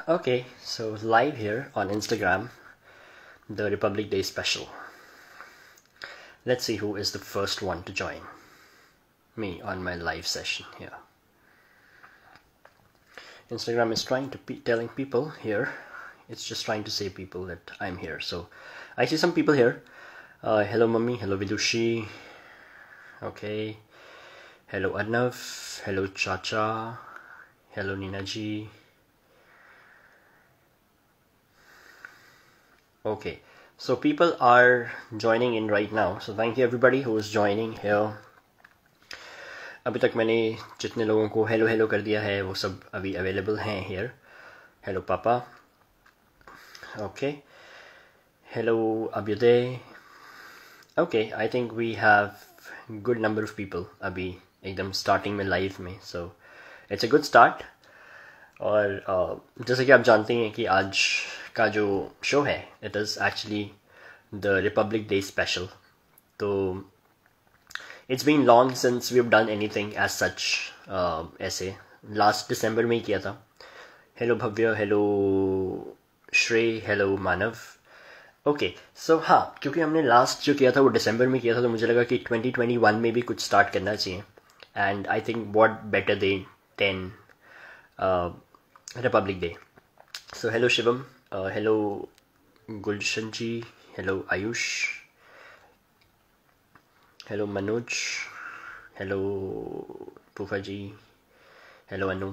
Okay, so live here on Instagram, the Republic Day special. Let's see who is the first one to join me on my live session here. Instagram is trying to telling people here, it's just trying to say people that I'm here. So I see some people here. Hello Mummy, hello Vidushi. Okay. Hello Arnav, hello Chacha, hello Nina ji. Okay, so people are joining in right now. So thank you everybody who is joining here. अभी तक मैंने जितने लोगों को hello hello कर दिया है वो सब अभी अवेलेबल हैं here. Hello पापा. Okay. Hello Abhyuday. Okay, I think we have good number of people अभी एकदम starting में live में. So it's a good start. और जैसे कि आप जानते हैं कि आज का जो शो है it is actually the Republic Day special. तो it's been long since we have done anything as such. ऐसे लास्ट दिसंबर में ही किया था. Hello Bhavya, hello Shreya, hello Manav. Okay, so हाँ, क्योंकि हमने लास्ट जो किया था वो दिसंबर में किया था तो मुझे लगा कि 2021 में भी कुछ स्टार्ट करना चाहिए. And I think what better than Republic Day. So hello Shivam, hello Gulshan ji, hello Ayush, hello Manoj, hello Pufa ji, hello Anu.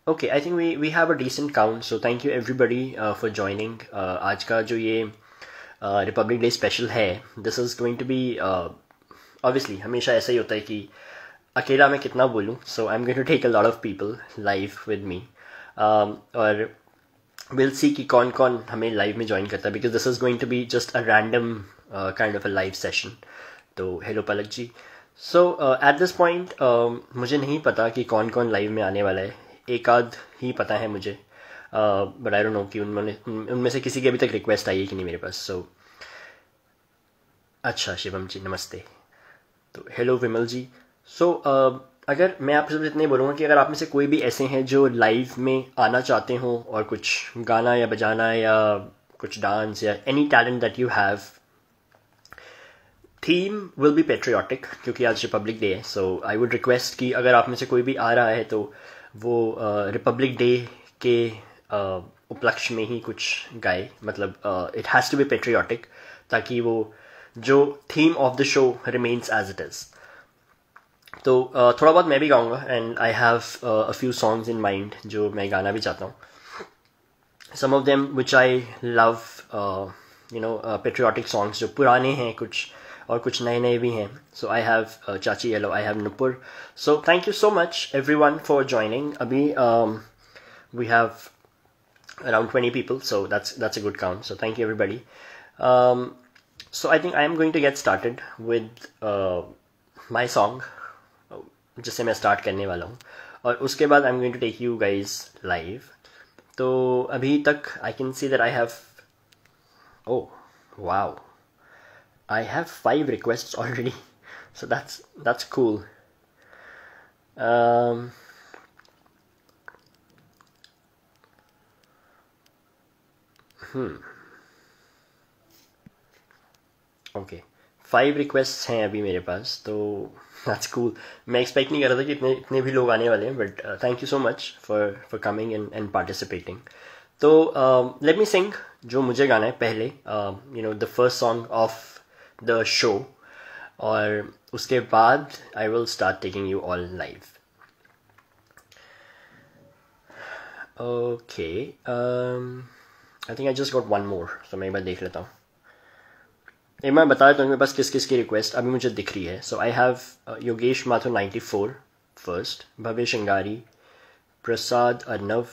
Okay, I think we have a decent count, so thank you everybody for joining. आज का जो ये Republic Day special है, this is going to be obviously हमेशा ऐसा ही होता है कि अकेला मैं कितना बोलूँ. So I'm going to take a lot of people live with me. और विल सी कि कौन कौन हमें लाइव में ज्वाइन करता है because this is going to be just a random kind of a live session. तो hello Palak ji. So at this point मुझे नहीं पता कि कौन कौन लाइव में आने वाला है. एक आध ही पता है मुझे, बट आई डोंट नो कि उनमें से किसी की अभी तक रिक्वेस्ट आई है कि नहीं मेरे पास. सो अच्छा शिवम जी नमस्ते. तो हेलो विमल जी. सो अगर मैं आपसे इतने बोलूँगा कि अगर आप में से कोई भी ऐसे हैं जो लाइव में आना चाहते हो और कुछ गाना या बजाना या कुछ डांस या any talent that you have, theme will be patriotic क्योंकि आज रिपब्लिक डे है. सो आई वुड रिक्वेस्ट कि अगर आप में से कोई भी आ रहा है तो वो रिपब्लिक डे के उपलक्ष्य में ही कुछ गाए. मतलब it has to be patriotic ताकि वो जो theme of the show remains as it is. तो थोड़ा बहुत मैं भी गाऊंगा and I have a few songs in mind जो मैं गाना भी चाहता हूँ. Some of them which I love, you know, patriotic songs जो पुराने हैं कुछ और कुछ नए नए भी हैं. सो आई हैव चाची yellow, I have Nupur. So thank you so much everyone for joining. अभी we have around 20 people, so that's a good count. So thank you everybody. So I think I am going to get started with my song जिससे मैं start करने वाला हूँ और उसके बाद I am going to take you guys live. तो अभी तक I can see that I have, oh wow, I have 5 requests already. So that's cool. Okay, 5 requests हैं अभी मेरे पास. तो दैट्स कूल. मैं एक्सपेक्ट नहीं कर रहा था कि इतने भी लोग आने वाले हैं, but thank you so much for coming and participating. तो लेट मी सिंग जो मुझे गाना है पहले, you know, the first song of the show, और उसके बाद आई will start taking you all live. Okay, I think I just got one more, तो मैं एक बार देख लेता हूँ. एक मैं बता देता हूँ मेरे पास किस किस की रिक्वेस्ट अभी मुझे दिख रही है. So I have Yogesh Mathur 94 first, Bhavya Shringari, Prasad Arnav,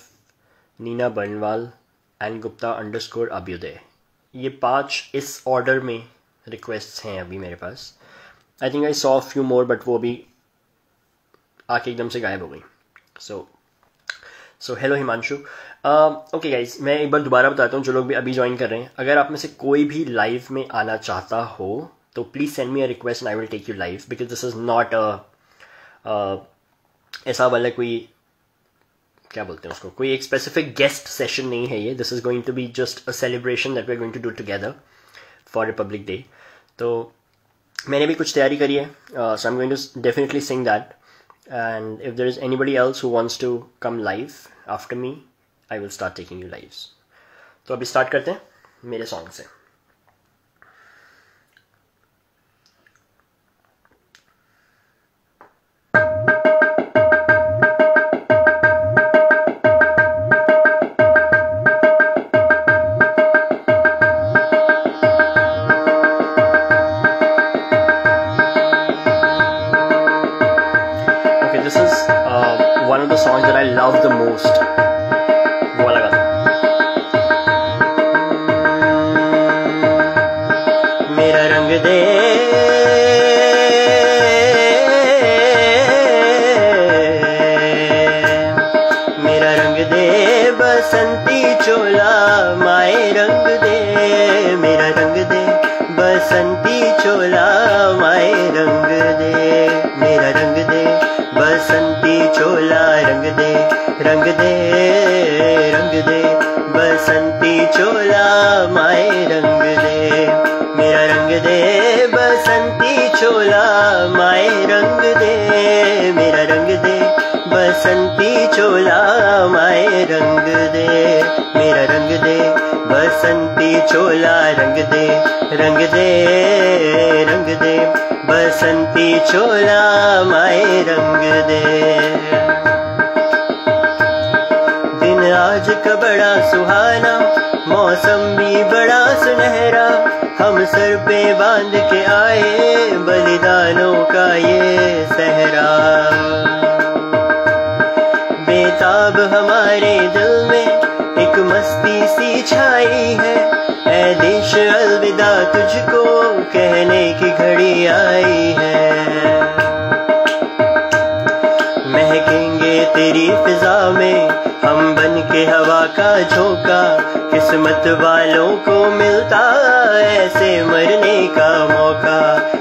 Neena Barnwal and Gupta underscore Abhyudaya. ये 5 इस ऑर्डर में रिक्वेस्ट हैं अभी मेरे पास. I think I saw few more but वो भी आके एकदम से गायब हो गई. So hello Himanshu. Okay guys, मैं एक बार दोबारा बताता हूँ जो लोग भी अभी ज्वाइन कर रहे हैं. अगर आप में से कोई भी लाइव में आना चाहता हो तो please send me a request and I will take you live because this is not ऐसा वाला कोई क्या बोलते हैं उसको, कोई एक स्पेसिफिक गेस्ट सेशन नहीं है ये. This is going to be just a celebration that we are going to do together for Republic Day. तो मैंने भी कुछ तैयारी करी है. So I am going to definitely sing that. And if there is anybody else who wants to come live after me, I will start taking you lives. तो अभी start करते हैं मेरे सॉन्ग से. Songs that I love the most. वो वाला गाना. मेरा रंग दे मेरा रंग दे बसंती चोला माए रंग दे. मेरा रंग दे बसंती चोला माए रंग दे. मेरा रंग दे बसंती चोला रंग दे. रंग दे रंग दे बसंती चोला माए रंग दे. मेरा रंग दे बसंती चोला माए रंग दे. मेरा रंग दे बसंती चोला माए रंग दे. मेरा रंग दे बसंती चोला रंग दे. रंग दे रंग दे बसंती चोला माए रंग दे. दिन आज का बड़ा सुहाना, मौसम भी बड़ा सुनहरा. हम सर पे बांध के आए बलिदानों का ये सहरा. बेताब हमारे दिल में एक मस्ती सी छाई है. ऐ देश अलविदा तुझको कहने की घड़ी आई है. महकेंगे तेरी फिजा में हम बन के हवा का झोंका. किस्मत वालों को मिलता ऐसे मरने का मौका.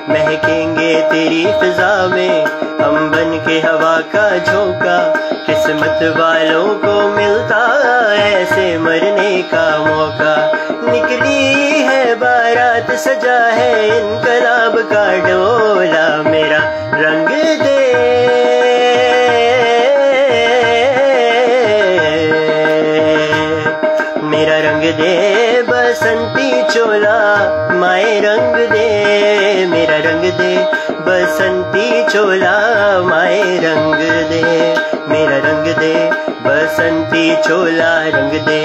महकेंगे तेरी फिजा में हम बन के हवा का झोंका. किस्मत वालों को मिलता ऐसे मरने का मौका. निकली है बारात, सजा है इनकलाब का डोला. मेरा रंग दे मेरा रंग दे बसंती चोला माए रंग दे. मेरा रंग दे बसंती चोला माए रंग दे. मेरा रंग दे बसंती चोला रंग दे.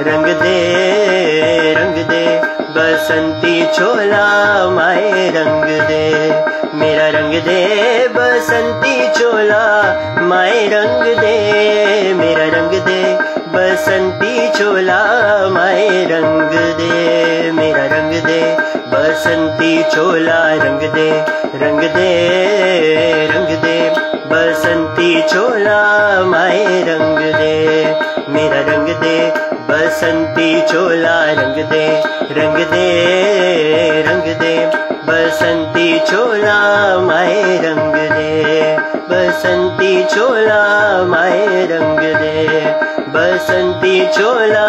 रंग दे रंग दे बसंती चोला माए रंग दे. मेरा रंग दे बसंती चोला माए रंग दे. मेरा रंग दे बसंती चोला माए रंग दे. मेरा रंग दे बसंती चोला रंग दे. रंग दे रंग दे बसंती चोला माए रंग दे. मेरा रंग दे बसंती चोला रंग दे. रंग दे रंग दे बसंती चोला माए रंग दे. बसंती चोला माए रंग दे. बसंती चोला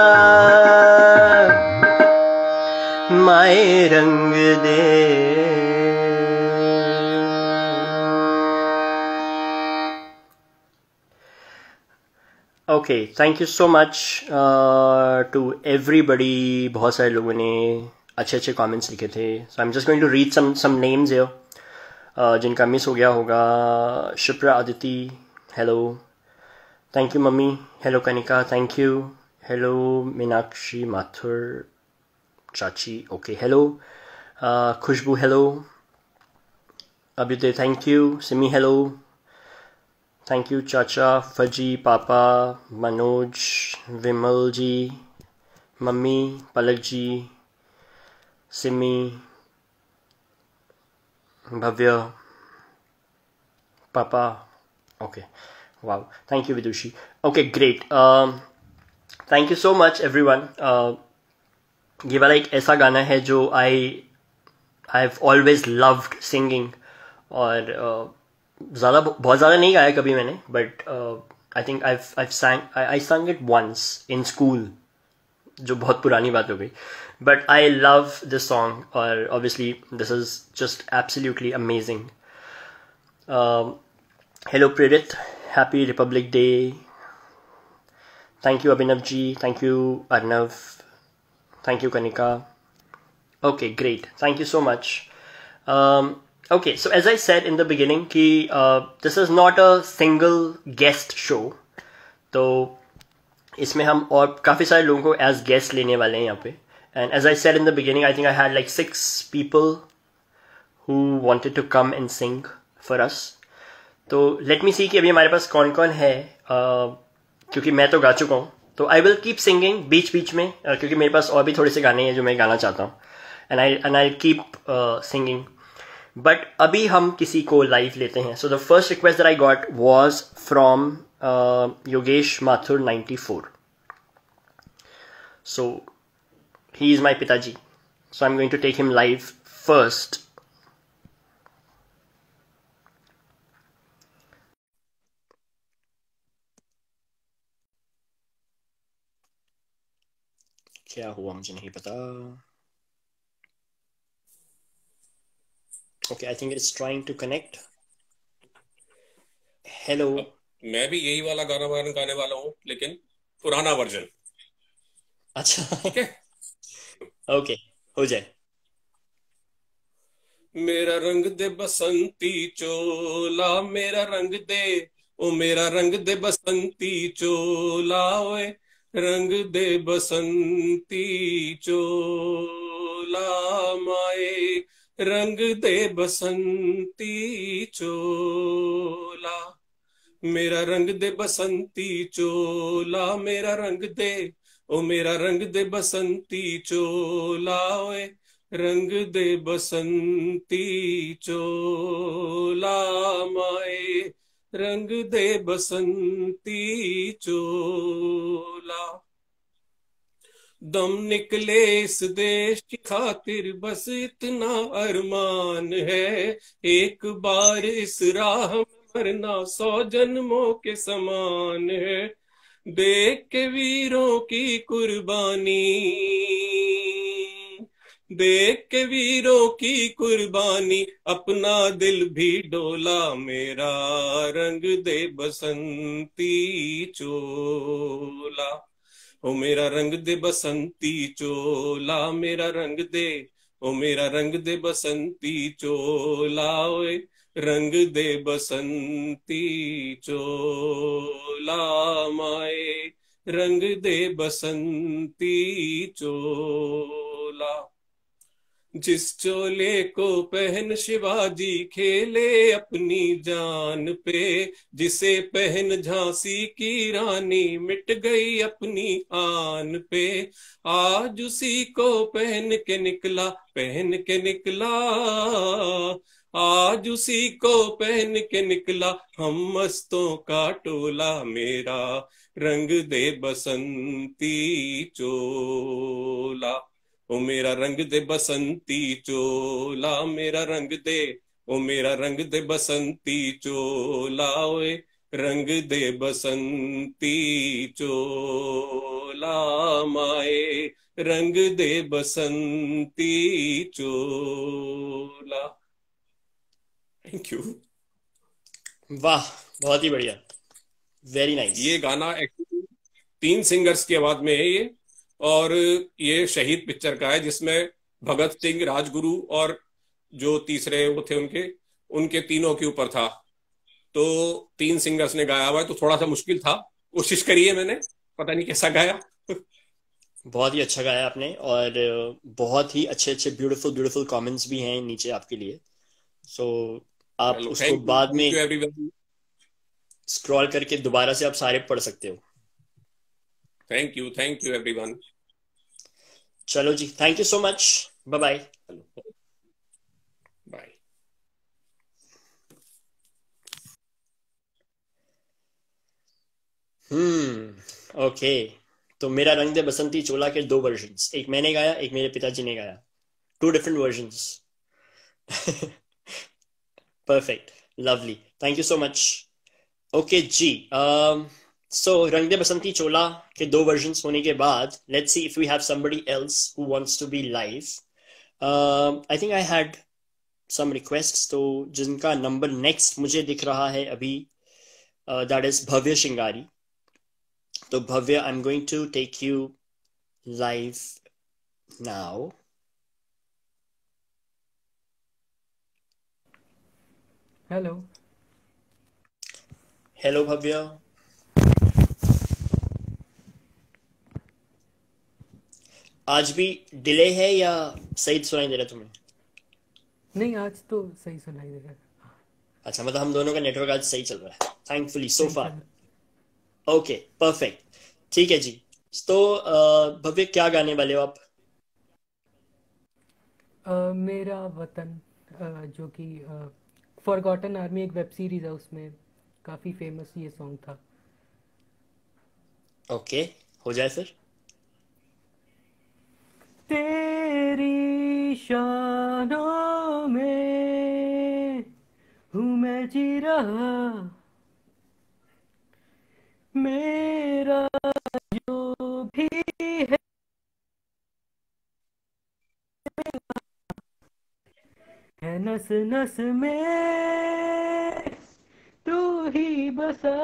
माए रंग दे. Okay, thank you so much to everybody. बहुत सारे लोगों ने अच्छे अच्छे कमेंट्स लिखे थे. So I am just going to read some names here जिनका मिस हो गया होगा. Shipra Aditi, hello. Thank you mummy. Hello Kanika, thank you. Hello Meenakshi Mathur चाची, okay. Hello Khushboo, hello. Abhyudaya, thank you. Simi, hello. Thank you चाचा, फजी, पापा, मनोज, विमल जी, मम्मी, पलक जी, सिमी, भव्य, पापा, okay. Wow, thank you Vidushi. Okay, great. Thank you so much everyone. ये वाला एक ऐसा गाना है जो I have always loved singing. और बहुत ज़्यादा नहीं गाया कभी मैंने, but I think I sang it once in school, जो बहुत पुरानी बात हो गई. But I love this song और obviously this is just absolutely amazing. Hello Prerit, happy Republic Day. Thank you Abhinav ji, thank you Arnav, thank you Kanika. Okay, great. Thank you so much. Okay, so as I said in the beginning, this is not a single guest show. तो इसमें हम और काफ़ी सारे लोगों को as guest लेने वाले हैं यहाँ पे. And as I said in the beginning, I think I had like 6 people who wanted to come and sing for us. तो let me see कि अभी हमारे पास कौन कौन है, क्योंकि मैं तो गा चुका हूँ. तो I will keep singing बीच बीच में, क्योंकि मेरे पास और भी थोड़े से गाने हैं जो मैं गाना चाहता हूँ. And I'll keep singing. But अभी हम किसी को लाइव लेते हैं. So the first request that I got was from Yogesh Mathur 94. So he is my Pitaji. So I'm going to take him live first. क्या हुआ मुझे नहीं पता. Okay, I think it's trying to connect. Hello. मैं भी यही वाला गाना गाने वाला हूँ, लेकिन पुराना वर्जन. अच्छा, ठीक है. ओके, हो जाए. मेरा रंग दे बसंती चोला, मेरा रंग दे, ओ मेरा रंग दे बसंती चोला, ओए रंग दे बसंती चोला माए, रंग दे बसंती चोला. मेरा रंग दे बसंती चोला, मेरा रंग दे, ओ मेरा रंग दे बसंती चोला, ओए रंग दे बसंती चोला माए, रंग दे बसंती चोला. दम निकले इस देश की खातिर बस इतना अरमान है, एक बार इस राह में मरना 100 जन्मों के समान है. देख के वीरों की कुर्बानी, देख के वीरों की कुर्बानी, अपना दिल भी डोला. मेरा रंग दे बसंती चोला, ओ मेरा रंग दे बसंती चोला, मेरा रंग दे, ओ मेरा रंग दे बसंती चोला, ओए रंग दे बसंती चोला माए, रंग दे बसंती चोला. जिस चोले को पहन शिवाजी खेले अपनी जान पे, जिसे पहन झांसी की रानी मिट गई अपनी आन पे, आज उसी को पहन के निकला, पहन के निकला, आज उसी को पहन के निकला हम मस्तों का टोला. मेरा रंग दे बसंती चोला, ओ मेरा रंग दे बसंती चोला, मेरा रंग दे, ओ मेरा रंग दे बसंती चोला, ओए रंग दे बसंती चोला माए, रंग दे बसंती चोला. Thank you. वाह, बहुत ही बढ़िया, वेरी नाइस. ये गाना एक्चुअली 3 सिंगर्स की आवाज में है ये, और ये शहीद पिक्चर का है, जिसमें भगत सिंह, राजगुरु और जो तीसरे वो थे उनके उनके तीनों के ऊपर था. तो 3 सिंगर्स ने गाया हुआ है, तो थोड़ा सा मुश्किल था. कोशिश करी है मैंने, पता नहीं कैसा गाया. बहुत ही अच्छा गाया आपने, और बहुत ही अच्छे अच्छे ब्यूटीफुल ब्यूटीफुल कमेंट्स भी हैं नीचे आपके लिए. सो आप उसको बाद में स्क्रॉल करके दोबारा से आप सारे पढ़ सकते हो. Thank you everyone. चलो जी, thank you so much, bye bye. Bye. Okay. तो मेरा रंग दे बसंती चोला के 2 वर्जन्स, एक मैंने गाया, एक मेरे पिताजी ने गाया. 2 different versions. Perfect, lovely, thank you so much. Okay जी, So रंग दे बसंती चोला के 2 वर्जन्स होने के बाद let's see if we have somebody else who wants to be live. I think I had some requests, तो जिनका नंबर नेक्स्ट मुझे दिख रहा है अभी, that is भव्य शिंगारी. तो Bhavya, I'm going to take you live now. Hello. Hello Bhavya. आज भी डिले है या सही सुनाई दे रहा है तुम्हें? नहीं, आज तो सही सुनाई दे रहा है. अच्छा, मतलब हम दोनों का नेटवर्क आज सही चल रहा है, थैंकफुली सो सही फार. चल ओके, परफेक्ट. ठीक है जी. तो भव्य, क्या गाने वाले हो आप? मेरा वतन, जो कि फॉरगॉटन आर्मी एक वेब सीरीज है, उसमें काफ़ी फेमस ये सॉन्ग था. ओके, हो जाए फिर. तेरी शानों में हूँ मैं जी रहा, मेरा जो भी है नस नस में तू ही बसा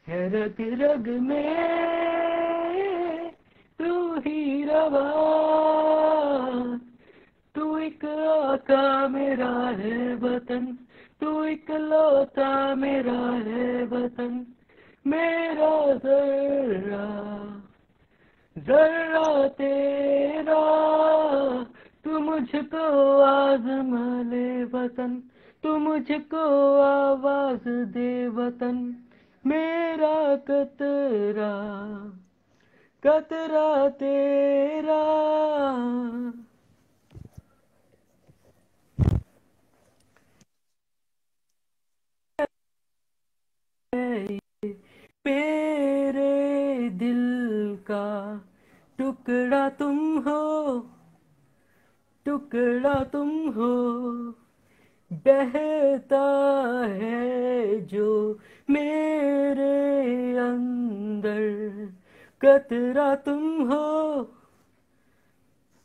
है, रग रग में तू ही रवा, तू एक आका मेरा है वतन, तू एक लौता मेरा है वतन, मेरा जर्रा जर्रा तेरा, तू मुझको आजमा ले वतन, तू मुझको आवाज दे वतन, मेरा कतरा कतरा तेरा. मेरे दिल का टुकड़ा तुम हो, टुकड़ा तुम हो, बहता है जो मेरे अंदर, कतरा तुम हो,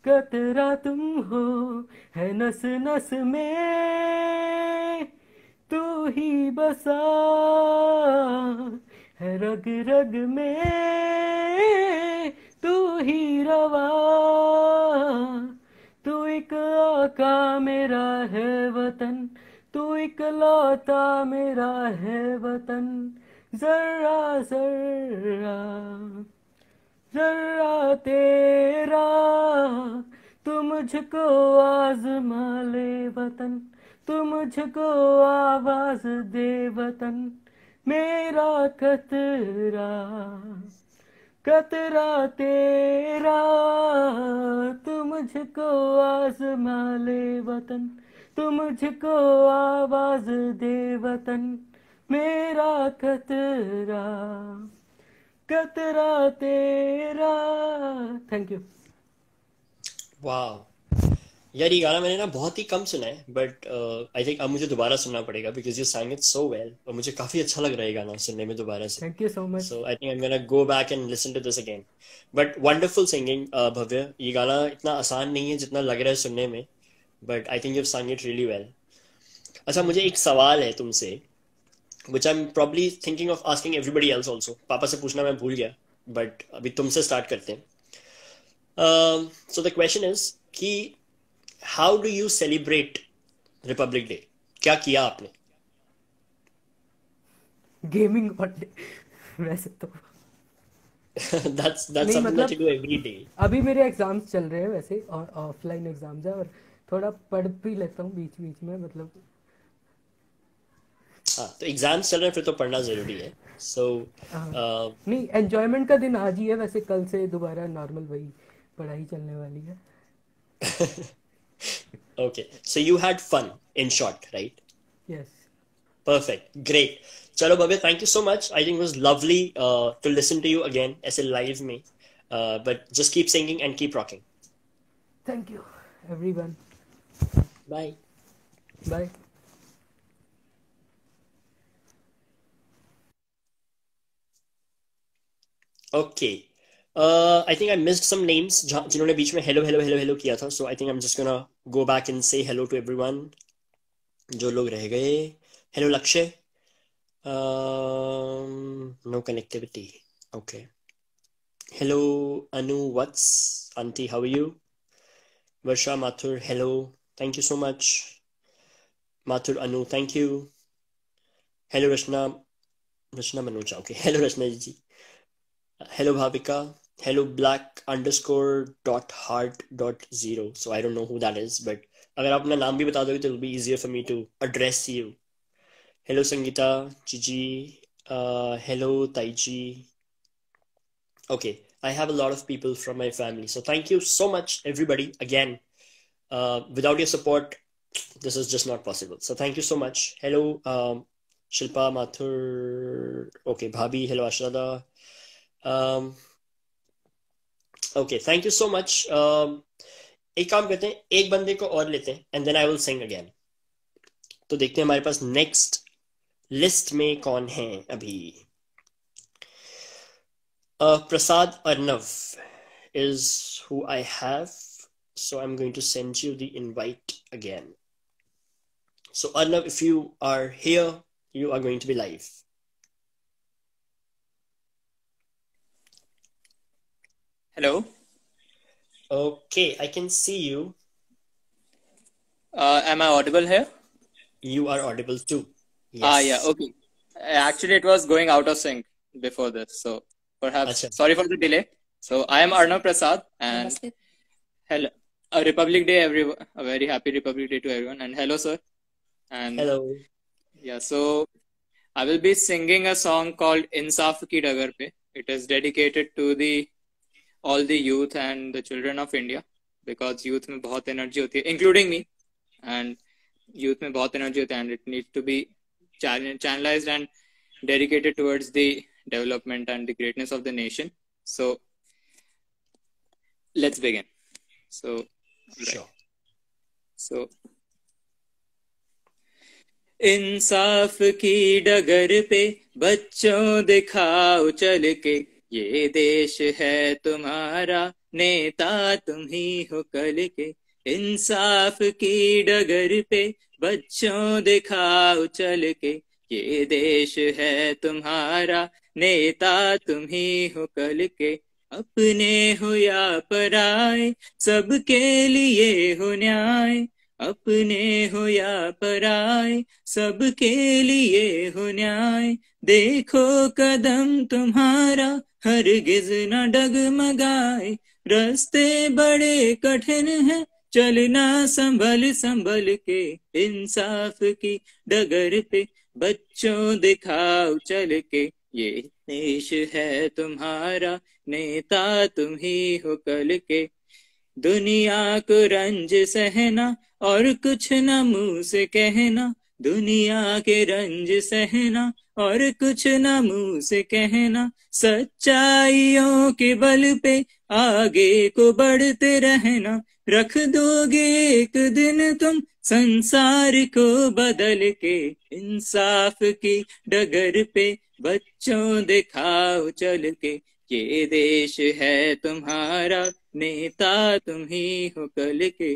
कतरा तुम हो, है नस नस में तू ही बसा है, रग रग में तू ही रवा, तू एक आका मेरा है वतन, तू एक लौता मेरा है वतन, जर्रा जर्रा जर्रा तेरा, तू मुझको आजमा ले वतन, तू मुझको आवाज दे वतन, मेरा कतरा कतरा तेरा, तू मुझको आजमा ले वतन, तू मुझको आवाज दे वतन, मेरा कतरा कतरा तेरा. Thank you. वाह यार, ये गाना मैंने ना बहुत ही कम सुना है, बट आई थिंक अब मुझे दोबारा सुनना पड़ेगा because you sang it so well, और मुझे काफी अच्छा लग रहा है ये गाना सुनने में दोबारा से. Thank you so much. So I think I am gonna go back and listen to this again. But wonderful singing Bhavya. ये गाना इतना आसान नहीं है जितना लग रहा है सुनने में, but I think you sang it really well. अच्छा, थैंक मुझे यू. एक सवाल है तुमसे, which I'm probably thinking of asking everybody else also. पापा से पूछना मैं भूल गया, बट अभी तुमसे स्टार्ट करते हैं. So the question is कि how do you celebrate Republic Day? क्या किया आपने? Gaming all day. वैसे तो That's नहीं, something that you मतलब do every day. अभी मेरे एग्जाम्स चल रहे हैं वैसे, और ऑफलाइन एग्जाम्स है, और थोड़ा पढ़ भी लेता हूँ बीच बीच में, मतलब. हाँ, तो एग्जाम्स चल रहे हैं, फिर तो पढ़ना जरूरी है. So हाँ. uh, नहीं, एंजॉयमेंट का दिन आज ही है वैसे, कल से दोबारा नॉर्मल वही पढ़ाई चलने वाली है. okay, so you had fun in short, right? Yes. Perfect. Great. चलो भव्य, thank you so much. I think it was lovely to listen to you again ऐसे live में. But just keep singing and keep rocking. Thank you everyone. Bye. Bye. Okay, I think I missed some names जिन्होंने बीच में hello hello hello hello किया था, so I think I am just gonna go back and say hello to everyone जो लोग रह गए. Hello लक्ष्य. No connectivity. Okay. Hello Anu, what's auntie, how are you? Varsha, Mathur, hello, thank you so much. Mathur, Anu, thank you. Hello Rashna. Rashna Manocha, okay. Hello Rashna ji. Hello Bhavika. Hello black underscore dot heart dot zero. So I don't know who that is, but अगर आप अपना नाम भी बता दोगे तो it'll be easier for me to address you. Hello Sangeeta, Gigi, hello Taiji. Okay, I have a lot of people from my family, so thank you so much everybody again. Without your support, this is just not possible. So thank you so much. Hello Shilpa, Mathur, okay, Bhabhi, hello Ashrada. Okay, thank you so much. एक काम करते हैं, एक बंदे को और लेते हैं and then I will sing again. तो देखते हैं हमारे पास नेक्स्ट लिस्ट में कौन है अभी. Prasad Arnav is who I have, so I'm going to send you the invite again. So Arnav, if you are here, you are going to be live. Hello. Okay, I can see you. Am I audible here? You are audible too. Yes. Yeah, okay. Actually, it was going out of sync before this, so perhaps Achha. sorry for the delay. So I am Arnav Prasad, and hello, a Republic Day, everyone. A very happy Republic Day to everyone, and hello, sir. And Hello. yeah, so I will be singing a song called "Insaf Ki Dagar Pe." It is dedicated to all the youth and the children of India, because youth में बहुत energy होती है, including me, and youth में बहुत energy होती है, and it needs to be channelized and dedicated towards the development and the greatness of the nation. So let's begin. So Sure. So इंसाफ की डगर पे बच्चों दिखाओ चल के, ये देश है तुम्हारा, नेता तुम ही हो कल के. इंसाफ की डगर पे बच्चों दिखाओ चल के, ये देश है तुम्हारा, नेता तुम ही हो कल के. अपने हो या पराए, सबके लिए हो न्याय. अपने हो या पराए, सबके लिए हो न्याय. देखो कदम तुम्हारा हरगिज न डगमगाए. रास्ते बड़े कठिन हैं, चलना संभल संभल के. इंसाफ की डगर पे बच्चों दिखाओ चल के, ये देश है तुम्हारा, नेता तुम ही हो कल के. दुनिया को रंज सहना और कुछ न मुंह से कहना. दुनिया के रंज सहना और कुछ न मुंह से कहना. सच्चाइयों के बल पे आगे को बढ़ते रहना. रख दोगे एक दिन तुम संसार को बदल के. इंसाफ की डगर पे बच्चों दिखाओ चल के, ये देश है तुम्हारा, नेता तुम ही हो कल के.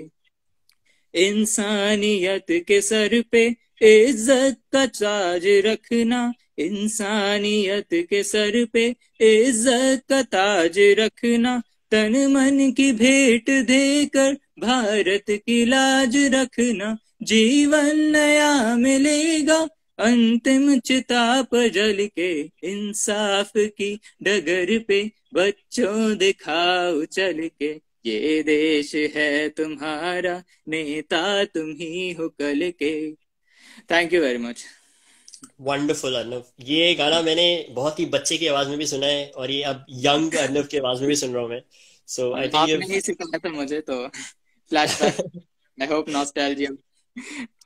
इंसानियत के सर पे इज्जत का ताज रखना. इंसानियत के सर पे इज्जत का ताज रखना. तन मन की भेंट देकर भारत की लाज रखना. जीवन नया मिलेगा अंतिम चिता पर जल के. इंसाफ की डगर पे बच्चों दिखाओ चल के, ये देश है तुम्हारा, नेता तुम ही हो कल के. Thank you very much. Wonderful Arnav. ये गाना मैंने बहुत ही बच्चे की आवाज में भी सुना है, और ये अब यंग अर्नव की आवाज में भी सुन रहा हूँ मैं. सो आई थिंक आपने ही सिखाया था मुझे, तो flashback. I hope nostalgia.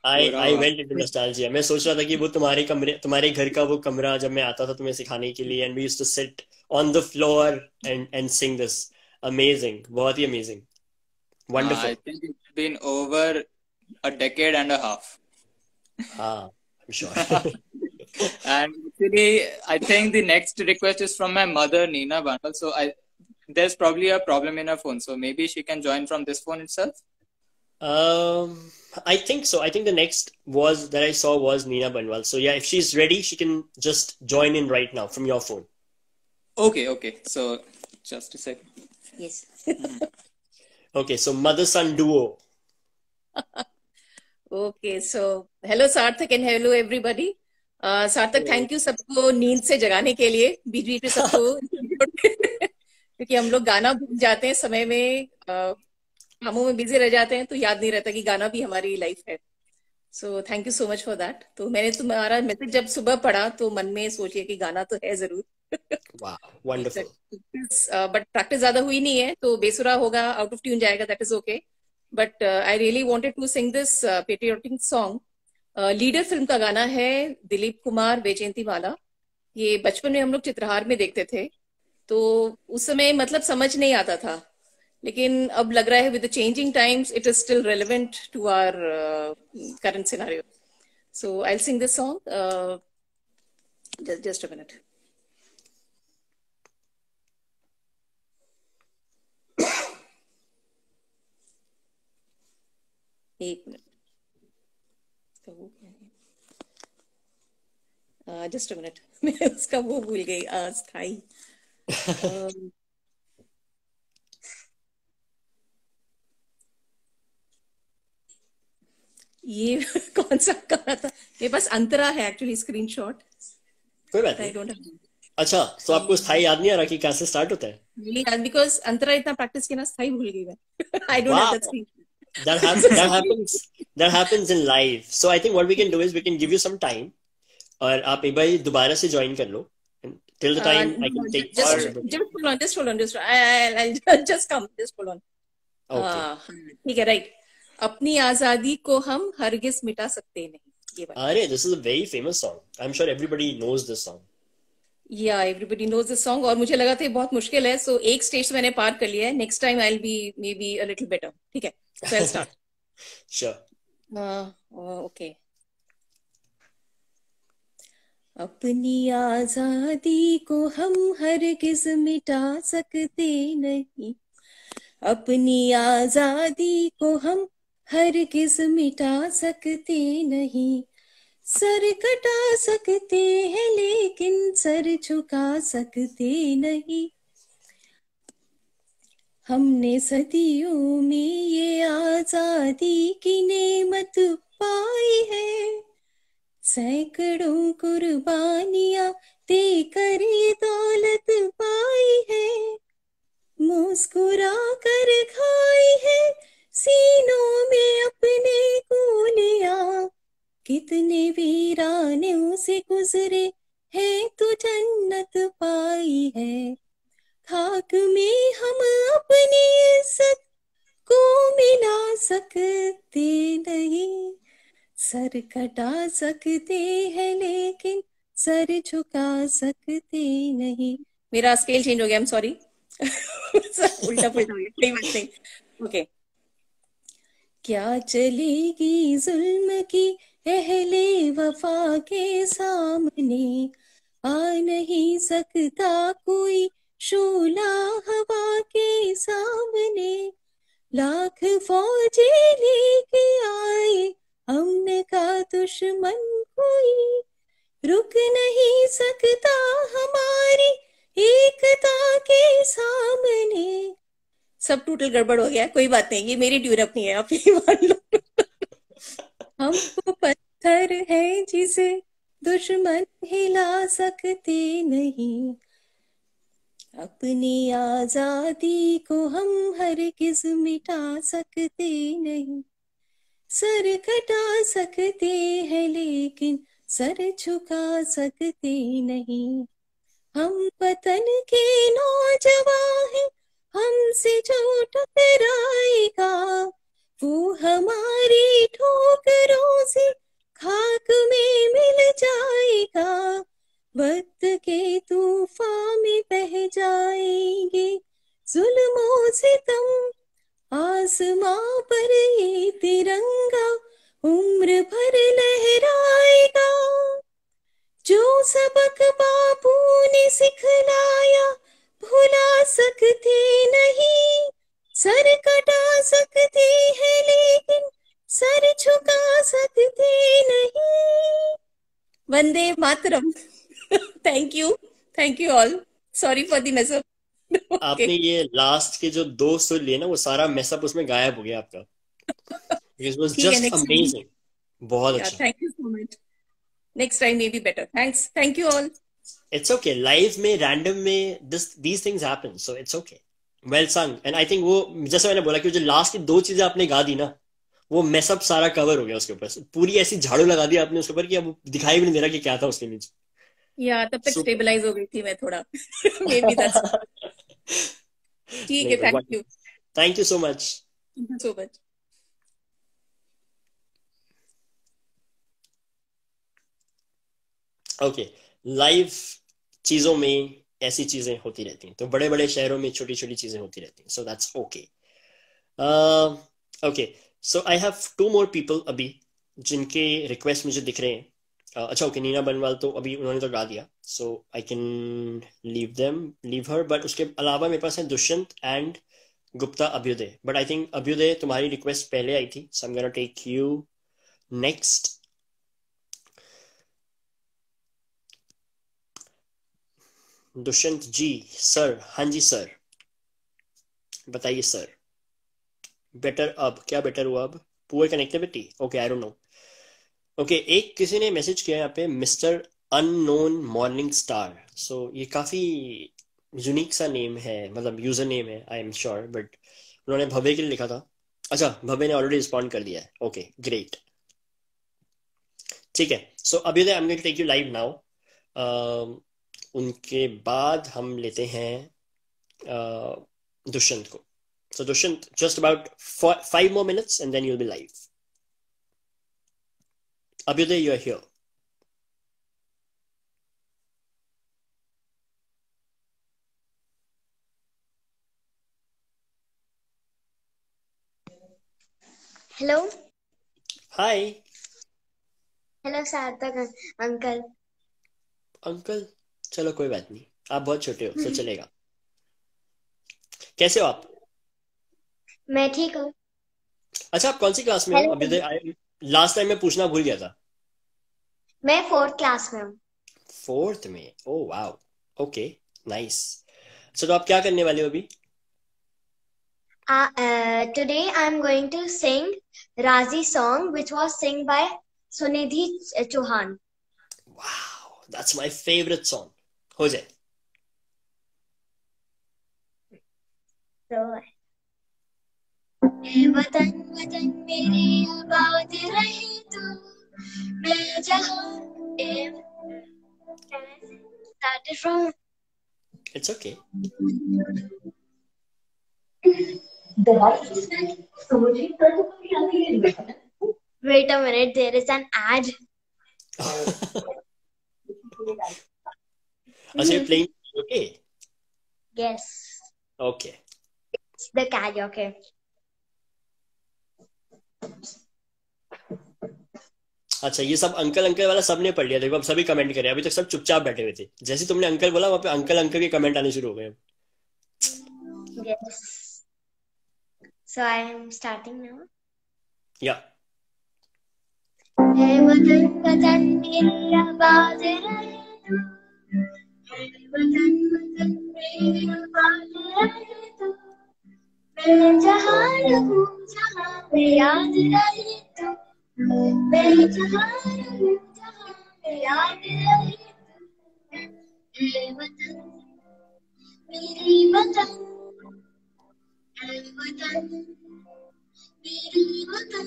I went into nostalgia. मैं सोच रहा था कि वो तुम्हारे घर का वो कमरा जब मैं आता था तुम्हें सिखाने के लिए, and we used to sit on the floor and sing this. Amazing, बहुत ही amazing. Wonderful. I think it's been over a decade and a half. हाँ, I'm sure. And actually, I think the next request is from my mother, Nina Bandal. So there's probably a problem in her phone. So maybe she can join from this phone itself. I think so. I think the next was that I saw was Nina Banwal. So yeah, if she's ready, she can just join in right now from your phone. Okay. So just a second. Yes. Okay, so mother-son duo. Okay, so hello सार्थक and hello everybody. सार्थक thank you सबको नींद से जगाने के लिए बीच बीच में सबको क्योंकि हम लोग गाना भूल जाते हैं समय में, कामों में बिजी रह जाते हैं तो याद नहीं रहता कि गाना भी हमारी लाइफ है. So thank you so much for that. तो मैंने तुम्हारा मैसेज जब सुबह पढ़ा तो मन में सोचिए कि गाना तो है जरूर. वाह, वंडरफुल. बट प्रैक्टिस ज्यादा हुई नहीं है तो बेसुरा होगा, आउट ऑफ ट्यून जाएगा, that is okay. But I really wanted to sing this patriotic song. Leader film का गाना है, दिलीप कुमार, वैजयंती माला. ये बचपन में हम लोग चित्रहार में देखते थे तो उस समय मतलब समझ नहीं आता था, लेकिन अब लग रहा है with the changing times it is still relevant to our current scenario. So I will sing this song. Just a minute. एक मिनट. Just a minute. मैं उसका वो भूल गई, स्थाई. ये कौन सा गाना था? मेरे पास अंतरा है एक्चुअली स्क्रीनशॉट. कोई बात आई नहीं. Don't have. अच्छा, तो आपको स्थाई याद नहीं आ रहा कि कैसे स्टार्ट होता है? नहीं, बिकॉज अंतरा इतना प्रैक्टिस किया ना, स्थाई भूल गई मैं. I don't have that screen. That happens in live. So I think what we can do is we can give you some time. और आप एक बार दोबारा से ज्वाइन कर लो. Till the time I can take. Just hold on. I'll just come. Just hold on. Okay. ठीक है, right. अपनी आजादी को हम हरगिज मिटा सकते नहीं. ये बात. अरे, this is a very famous song. I'm sure everybody knows this song. Yeah, everybody knows this song. और मुझे लगा था ये बहुत मुश्किल है, so एक स्टेज मैंने पार कर लिया है. Next time I'll be maybe a little better. ठीक है. So I'll start. Sure. Okay. अपनी आजादी को हम हरगिज मिटा सकते नहीं. अपनी आजादी को हम हरगिज मिटा सकते नहीं. सर कटा सकते हैं लेकिन सर झुका सकते नहीं. हमने सदियों में ये आजादी की नेमत पाई है. सैकड़ों कुर्बानियां देकर ये दौलत पाई है. मुस्कुरा कर खाई है सीनों में अपने गोलियां. कितने वीरानों से गुजरे हैं तो जन्नत पाई है. खाक में हम अपनी इज्जत को मिला सकते नहीं. सर कटा सकते हैं लेकिन सर झुका सकते नहीं. मेरा स्केल चेंज हो गया, आई एम सॉरी. उल्टा पुल्टा हो गया, कोई बात नहीं. ओके. क्या चलेगी जुल्म की अहले वफा के सामने. आ नहीं सकता कोई शोला हवा के सामने. लाख फौजी लेके आए हमने का दुश्मन कोई. रुक नहीं सकता हमारी एकता के सामने. सब टोटल गड़बड़ हो गया, कोई बात नहीं, ये मेरी ट्यून अपनी है, आप ही मान लो. हम तो पत्थर है जिसे दुश्मन हिला सकते नहीं. अपनी आजादी को हम हरगिज मिटा सकते नहीं. सर कटा सकते हैं लेकिन सर झुका सकते नहीं. हम वतन के नौजवान हैं, हमसे जो टकराएगा वो हमारी ठोकरों से खाक में मिल जाएगा. वक्त के तूफान में बह जाएंगे जुल्मों से तुम. आसमां पर ये तिरंगा उम्र भर लहराएगा. जो सबक बापू ने सिखलाया भुला सकते नहीं, सर कटा सकते हैं लेकिन सर झुका सकते नहीं। वंदे मातरम। Thank you all, sorry for the mess up. आपने ये लास्ट के जो 2 सुर लिए ना, वो सारा मेसअप उसमें गायब हो गया आपका। इट वाज ठीक है, जस्ट नेक्स्ट अमेजिंग, बहुत टाइम, अच्छा। Thank you so much. Next time may be better. Thanks, thank you all. It's okay, live में रैंडम में these things happen, so it's okay. Well संग। एंड आई थिंक वो, जैसे मैंने बोला कि जो लास्ट की 2 चीजें आपने गा दी ना, वो मेसअप सारा कवर हो गया उसके ऊपर। पूरी ऐसी झाड़ू लगा दी आपने उसके ऊपर कि अब दिखाई भी नहीं दे रहा कि क्या था उसके नीचे। या तब तक सुपर। स्टेबलाइज हो गई थी मैं थोड़ा। May be that's. ठीक है, नहीं, thank thank you so much. You so much. Okay, live चीजों में ऐसी चीजें होती रहती हैं, तो बड़े बड़े शहरों में छोटी छोटी चीजें होती रहती हैं, so that's okay. Okay, so I have 2 more people अभी जिनके रिक्वेस्ट मुझे दिख रहे हैं। अच्छा ओके, नीना बनवाल तो अभी उन्होंने तो गा दिया, so I can leave her. But उसके अलावा मेरे पास है Dushyant and Gupta Abhyudaya. But I think Abhyudaya तुम्हारी रिक्वेस्ट पहले आई थी, so I am gonna take you next. Dushyant ji, sir. हाँ जी सर, बताइए सर। बेटर अब क्या बेटर हुआ? अब poor connectivity, okay, I don't know. Okay, एक किसी ने मैसेज किया यहाँ पे, mister unknown morning star. So ये काफी यूनिक सा नेम है, मतलब यूजर नेम है, आई एम श्योर। बट उन्होंने भव्य के लिए लिखा था। अच्छा, भव्य ने ऑलरेडी रिस्पॉन्ड कर दिया है, ओके ग्रेट। ठीक है, सो अभी I am going to take you live now. उनके बाद हम लेते हैं दुष्यंत को। So Dushyant, just about 5 more minutes and then you'll be live. Abhyuday, you're here. Hello. Hi. Hello सार्थक अंकल। अंकल, चलो कोई बात नहीं, आप बहुत छोटे हो, तो चलेगा। कैसे हो आप? मैं ठीक हूँ। अच्छा, आप कौन सी क्लास में हो हेलो। अभ्युदय? लास्ट टाइम मैं पूछना भूल गया था। मैं 4th क्लास में हूँ। 4th में? Oh wow, okay nice. तो आप क्या करने वाले हो अभी? Today I'm going to sing Razi song which was sung by Sunidhi Chauhan. Wow, that's my favorite song. हो जाए। So, वतन वतन मेरी आबाद रहे तू, मैं जहाँ started from. It's okay. Wait a minute, there is an ad. अच्छा, you're playing, okay? Yes, Okay. it's the karaoke. अच्छा, ये सब अंकल अंकल वाला सबने पढ़ लिया, देखो अब सभी कमेंट कर रहे हैं। अभी तक सब चुपचाप बैठे हुए थे, जैसे तुमने अंकल बोला वहां पे अंकल अंकल के कमेंट आने शुरू हो गए। Yes. So I am starting now. या है वतन वतन मेरी आबाद रहे तू, है वतन वतन मेरी आबाद रहे तू, मैं जहाँ रहूँ जहाँ पे याद रहे तू, मैं जहाँ रहूँ जहाँ पे याद रहे तू, है वतन मेरी वतन, है वतन मेरी वतन।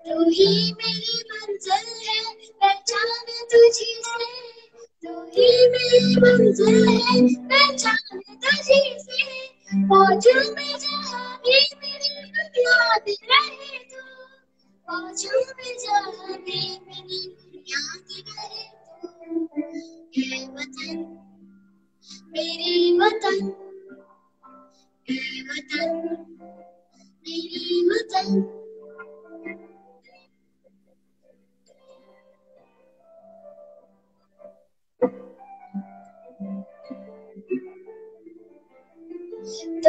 तू ही मेरी मंजिल है, पहचान तुझी से, तू ही मेरी मंजिल है, पहचान तुझी से, पहुंचूं मैं जहाँ भी मेरी याद रहे तू, पहुंचूं मैं जहाँ भी मेरी याद रहे तू, ये वतन मेरी वतन, ये वतन मेरी वतन।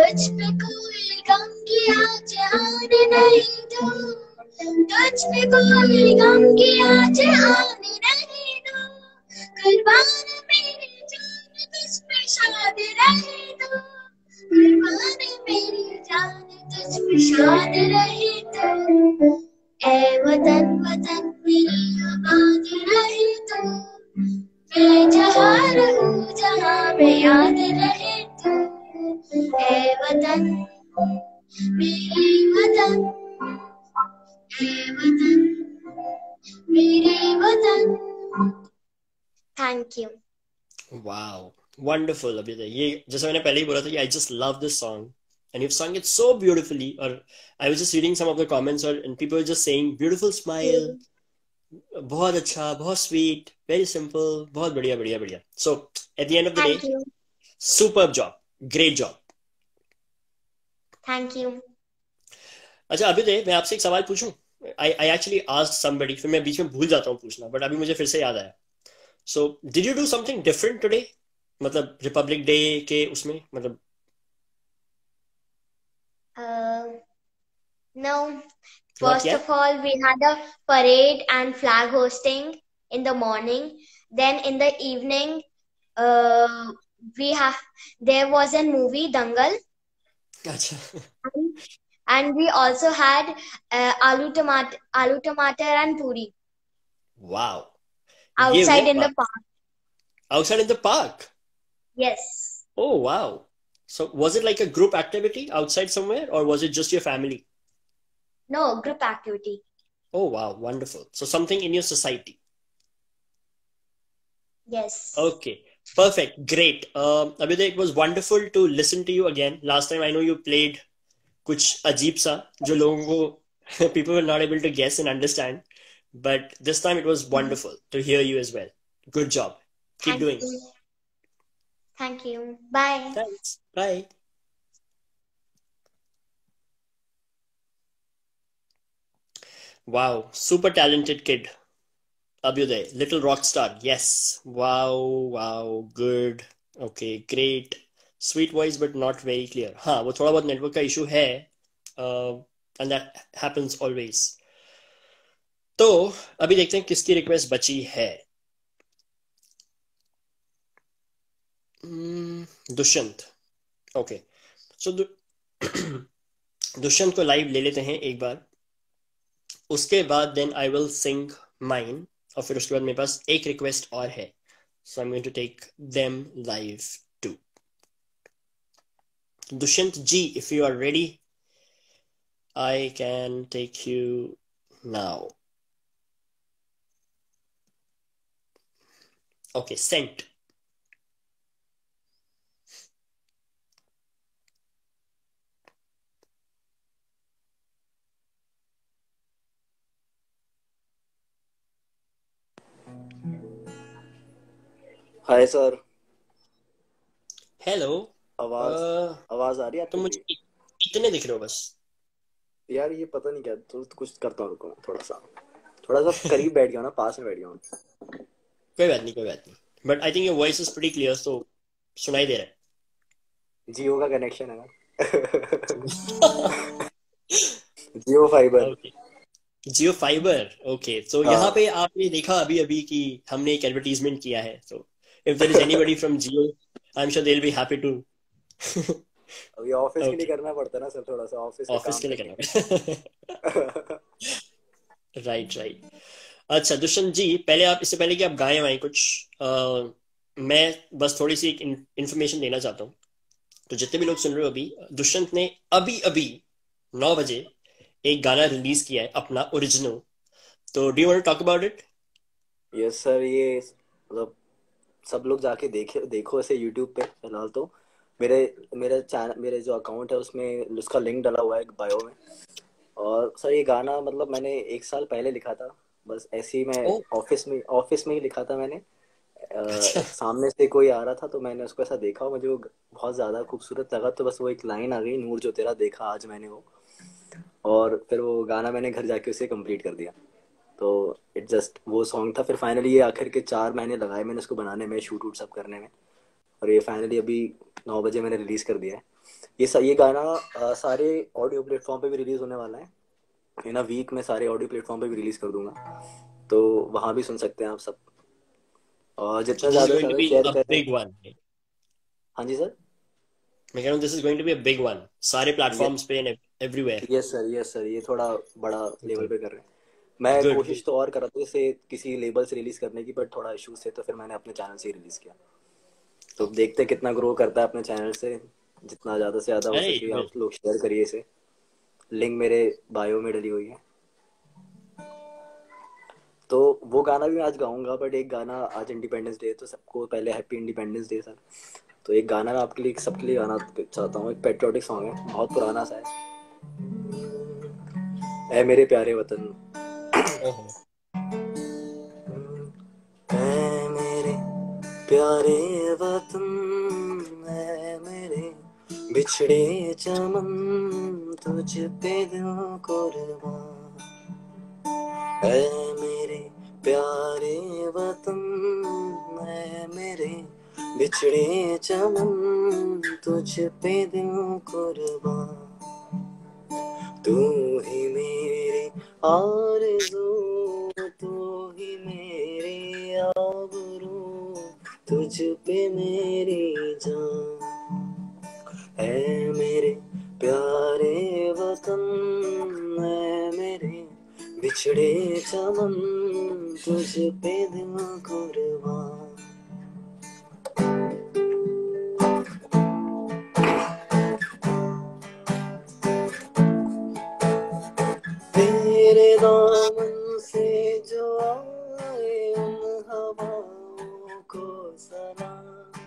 तुझ पे कोई गम की आज आने नहीं दूं, तुझ पे कोई गम की आज आने नहीं दूं, कुर्बान मेरी जान तुझ पे शाद रहे तो, कुर्बान मेरी जान तुझ पे शाद रहे तो, ए वतन वतन मेरी आबाद रहे तो, मैं जहाँ रहूं जहाँ मैं याद रहे तो, ए वतन मेरे वतन, ए वतन मेरे वतन। Thank you. Wow, wonderful. अभी ये जैसे मैंने पहले ही बोला था कि I just love this song and you song it so beautifully. और I was just reading some of the comments और and people were just saying beautiful smile, बहुत अच्छा, बहुत स्वीट, वेरी सिंपल, बहुत बढ़िया बढ़िया बढ़िया। So at the end of the thank day, you. Superb job, great job. Thank you. अच्छा अभी मैं आपसे एक सवाल पूछूं? आई एक्चुअली आस्क्ड समबडी, फिर मैं बीच में भूल जाता हूँ पूछना, बट अभी मुझे फिर से याद आया। So did you do something different today, मतलब रिपब्लिक डे के उसमें, मतलब No, not first yet? of all, we had a parade and flag hosting in the morning. Then in the evening, uh, we have there was a movie Dangal, अच्छा, and we also had aloo tomato and puri wow, ये हुआ outside in the बात, park. Outside in the park? Yes. Oh wow. So was it like a group activity outside somewhere or was it just your family? No, group activity. Oh wow, wonderful. So something in your society. Yes. Okay, perfect, great. Abhyuday, it was wonderful to listen to you again. Last time I know you played कुछ अजीब सा जो लोगों को people were not able to guess and understand, but this time it was wonderful to hear you as well. Good job. Keep Thank doing. you. Thank you. Bye. Thanks. Bye. Wow, super talented kid. Abhyuday, little rock star. Yes. Wow, wow, good. Okay, great. Sweet voice but not very clear. हाँ, वो थोड़ा बहुत network का issue है, and that happens always. तो अभी देखते हैं किसकी रिक्वेस्ट बची है। दुष्यंत। ओके, सो दुष्यंत को लाइव ले लेते हैं एक बार, उसके बाद then I will sing mine, और फिर उसके बाद मेरे पास एक रिक्वेस्ट और है, so I am going to take them live too. Dushyant ji, if you are ready, I can take you now. Okay, sent. Hi sir. Hello. आवाज आवाज आ रही है तो आपको मुझे मेरी? इतने दिख रहे हो बस। यार ये पता नहीं क्या, तो कुछ करता हूँ, रुको थोड़ा सा करीब बैठ गया हूँ ना, पास में बैठ गया हूँ। कोई बात नहीं, कोई बात नहीं, but I think your voice is pretty clear, तो सुनाई दे रहा है। जियो का कनेक्शन है ना। जियो फाइबर। ओके, जियो फाइबर। ओके, तो यहाँ पे आपने देखा अभी अभी कि हमने एक एडवर्टीजमेंट किया है, तो if there is anybody from Jio, I am sure they will be happy to. अभी ऑफिस के लिए करना पड़ता है ना सर, थोड़ा सा ऑफिस के लिए करना पड़ता। Right right. अच्छा दुष्यंत जी, पहले आप, इससे पहले कि आप गाएं वाएं कुछ, मैं बस थोड़ी सी इंफॉर्मेशन देना चाहता हूँ। तो जितने भी लोग सुन रहे हो अभी, दुष्यंत ने अभी अभी 9 बजे एक गाना रिलीज किया है अपना ओरिजिनल, तो do you want to talk about it? Yes sir, ये मतलब सब लोग जाके देखो ऐसे यूट्यूब पे। फिलहाल तो मेरे चैनल, मेरे जो अकाउंट है उसमें उसका लिंक डाला हुआ है बायो में। और सर ये गाना मतलब मैंने 1 साल पहले लिखा था, बस ऐसे ही मैं ऑफिस में ही लिखा था मैंने। सामने से कोई आ रहा था तो मैंने उसको ऐसा देखा, मुझे वो बहुत ज़्यादा खूबसूरत लगा, तो बस वो एक लाइन आ गई, नूर जो तेरा देखा आज मैंने वो। और फिर वो गाना मैंने घर जाके उसे कंप्लीट कर दिया। तो इट जस्ट वो सॉन्ग था। फिर फाइनली ये आखिर के 4 महीने लगाए मैंने उसको बनाने में, शूट वूट सब करने में, और ये फाइनली अभी 9 बजे मैंने रिलीज़ कर दिया है। ये गाना सारे ऑडियो प्लेटफॉर्म पे भी रिलीज होने वाला है इन अ वीक में, सारे ऑडियो प्लेटफॉर्म पे भी रिलीज कर दूंगा, तो वहां भी सुन सकते हैं आप सब, और जितना दिस इज ज्यादा से गोइंग टू ज्यादा बी शेयर अ करें। Big one. हाँ जी सर। मैं कह रहा हूँ this is going to be a big one, सारे प्लेटफॉर्म्स पे and everywhere. Yes sir, yes sir, ये थोड़ा बड़ा लेवल पे कर रहे हैं। मैं गुड कोशिश तो और कर रहा था इसे किसी लेबल से रिलीज करने की, बट थोड़ा इश्यूज थे, तो फिर मैंने अपने चैनल से ही रिलीज किया। तो देखते हैं कितना ग्रो करता है अपने चैनल से, जितना ज्यादा से ज्यादा हो अरे सके आप लोग शेयर करिए इसे। लिंक मेरे बायो में डली हुई है। तो वो गाना भी मैं आज गाऊंगा, बट एक गाना, आज इंडिपेंडेंस डे, तो सबको पहले हैप्पी इंडिपेंडेंस डे सर। तो एक गाना मैं आपके लिए, सबके लिए गाना चाहता हूँ, एक पेट्रियोटिक सॉन्ग है, बहुत पुराना सा है, ऐ मेरे प्यारे वतन। ओहो ऐ मेरे प्यारे वतन, ऐ मेरे बिछड़े चमन, तुझ पे दिल कुर्बान। ऐ मेरे प्यारे वतन, ऐ मेरे बिछड़े चमन, तुझ पे दिल कुर्बान। तू ही मेरी आरज़ू, तू ही मेरी आबरू, तुझ पे मेरी जान। ऐ मेरे प्यारे वतन, ऐ मेरे बिछड़े चमन, तुझ पे दिल कुर्बान। तेरे दामन से जो आए उन हवाओं को सलाम,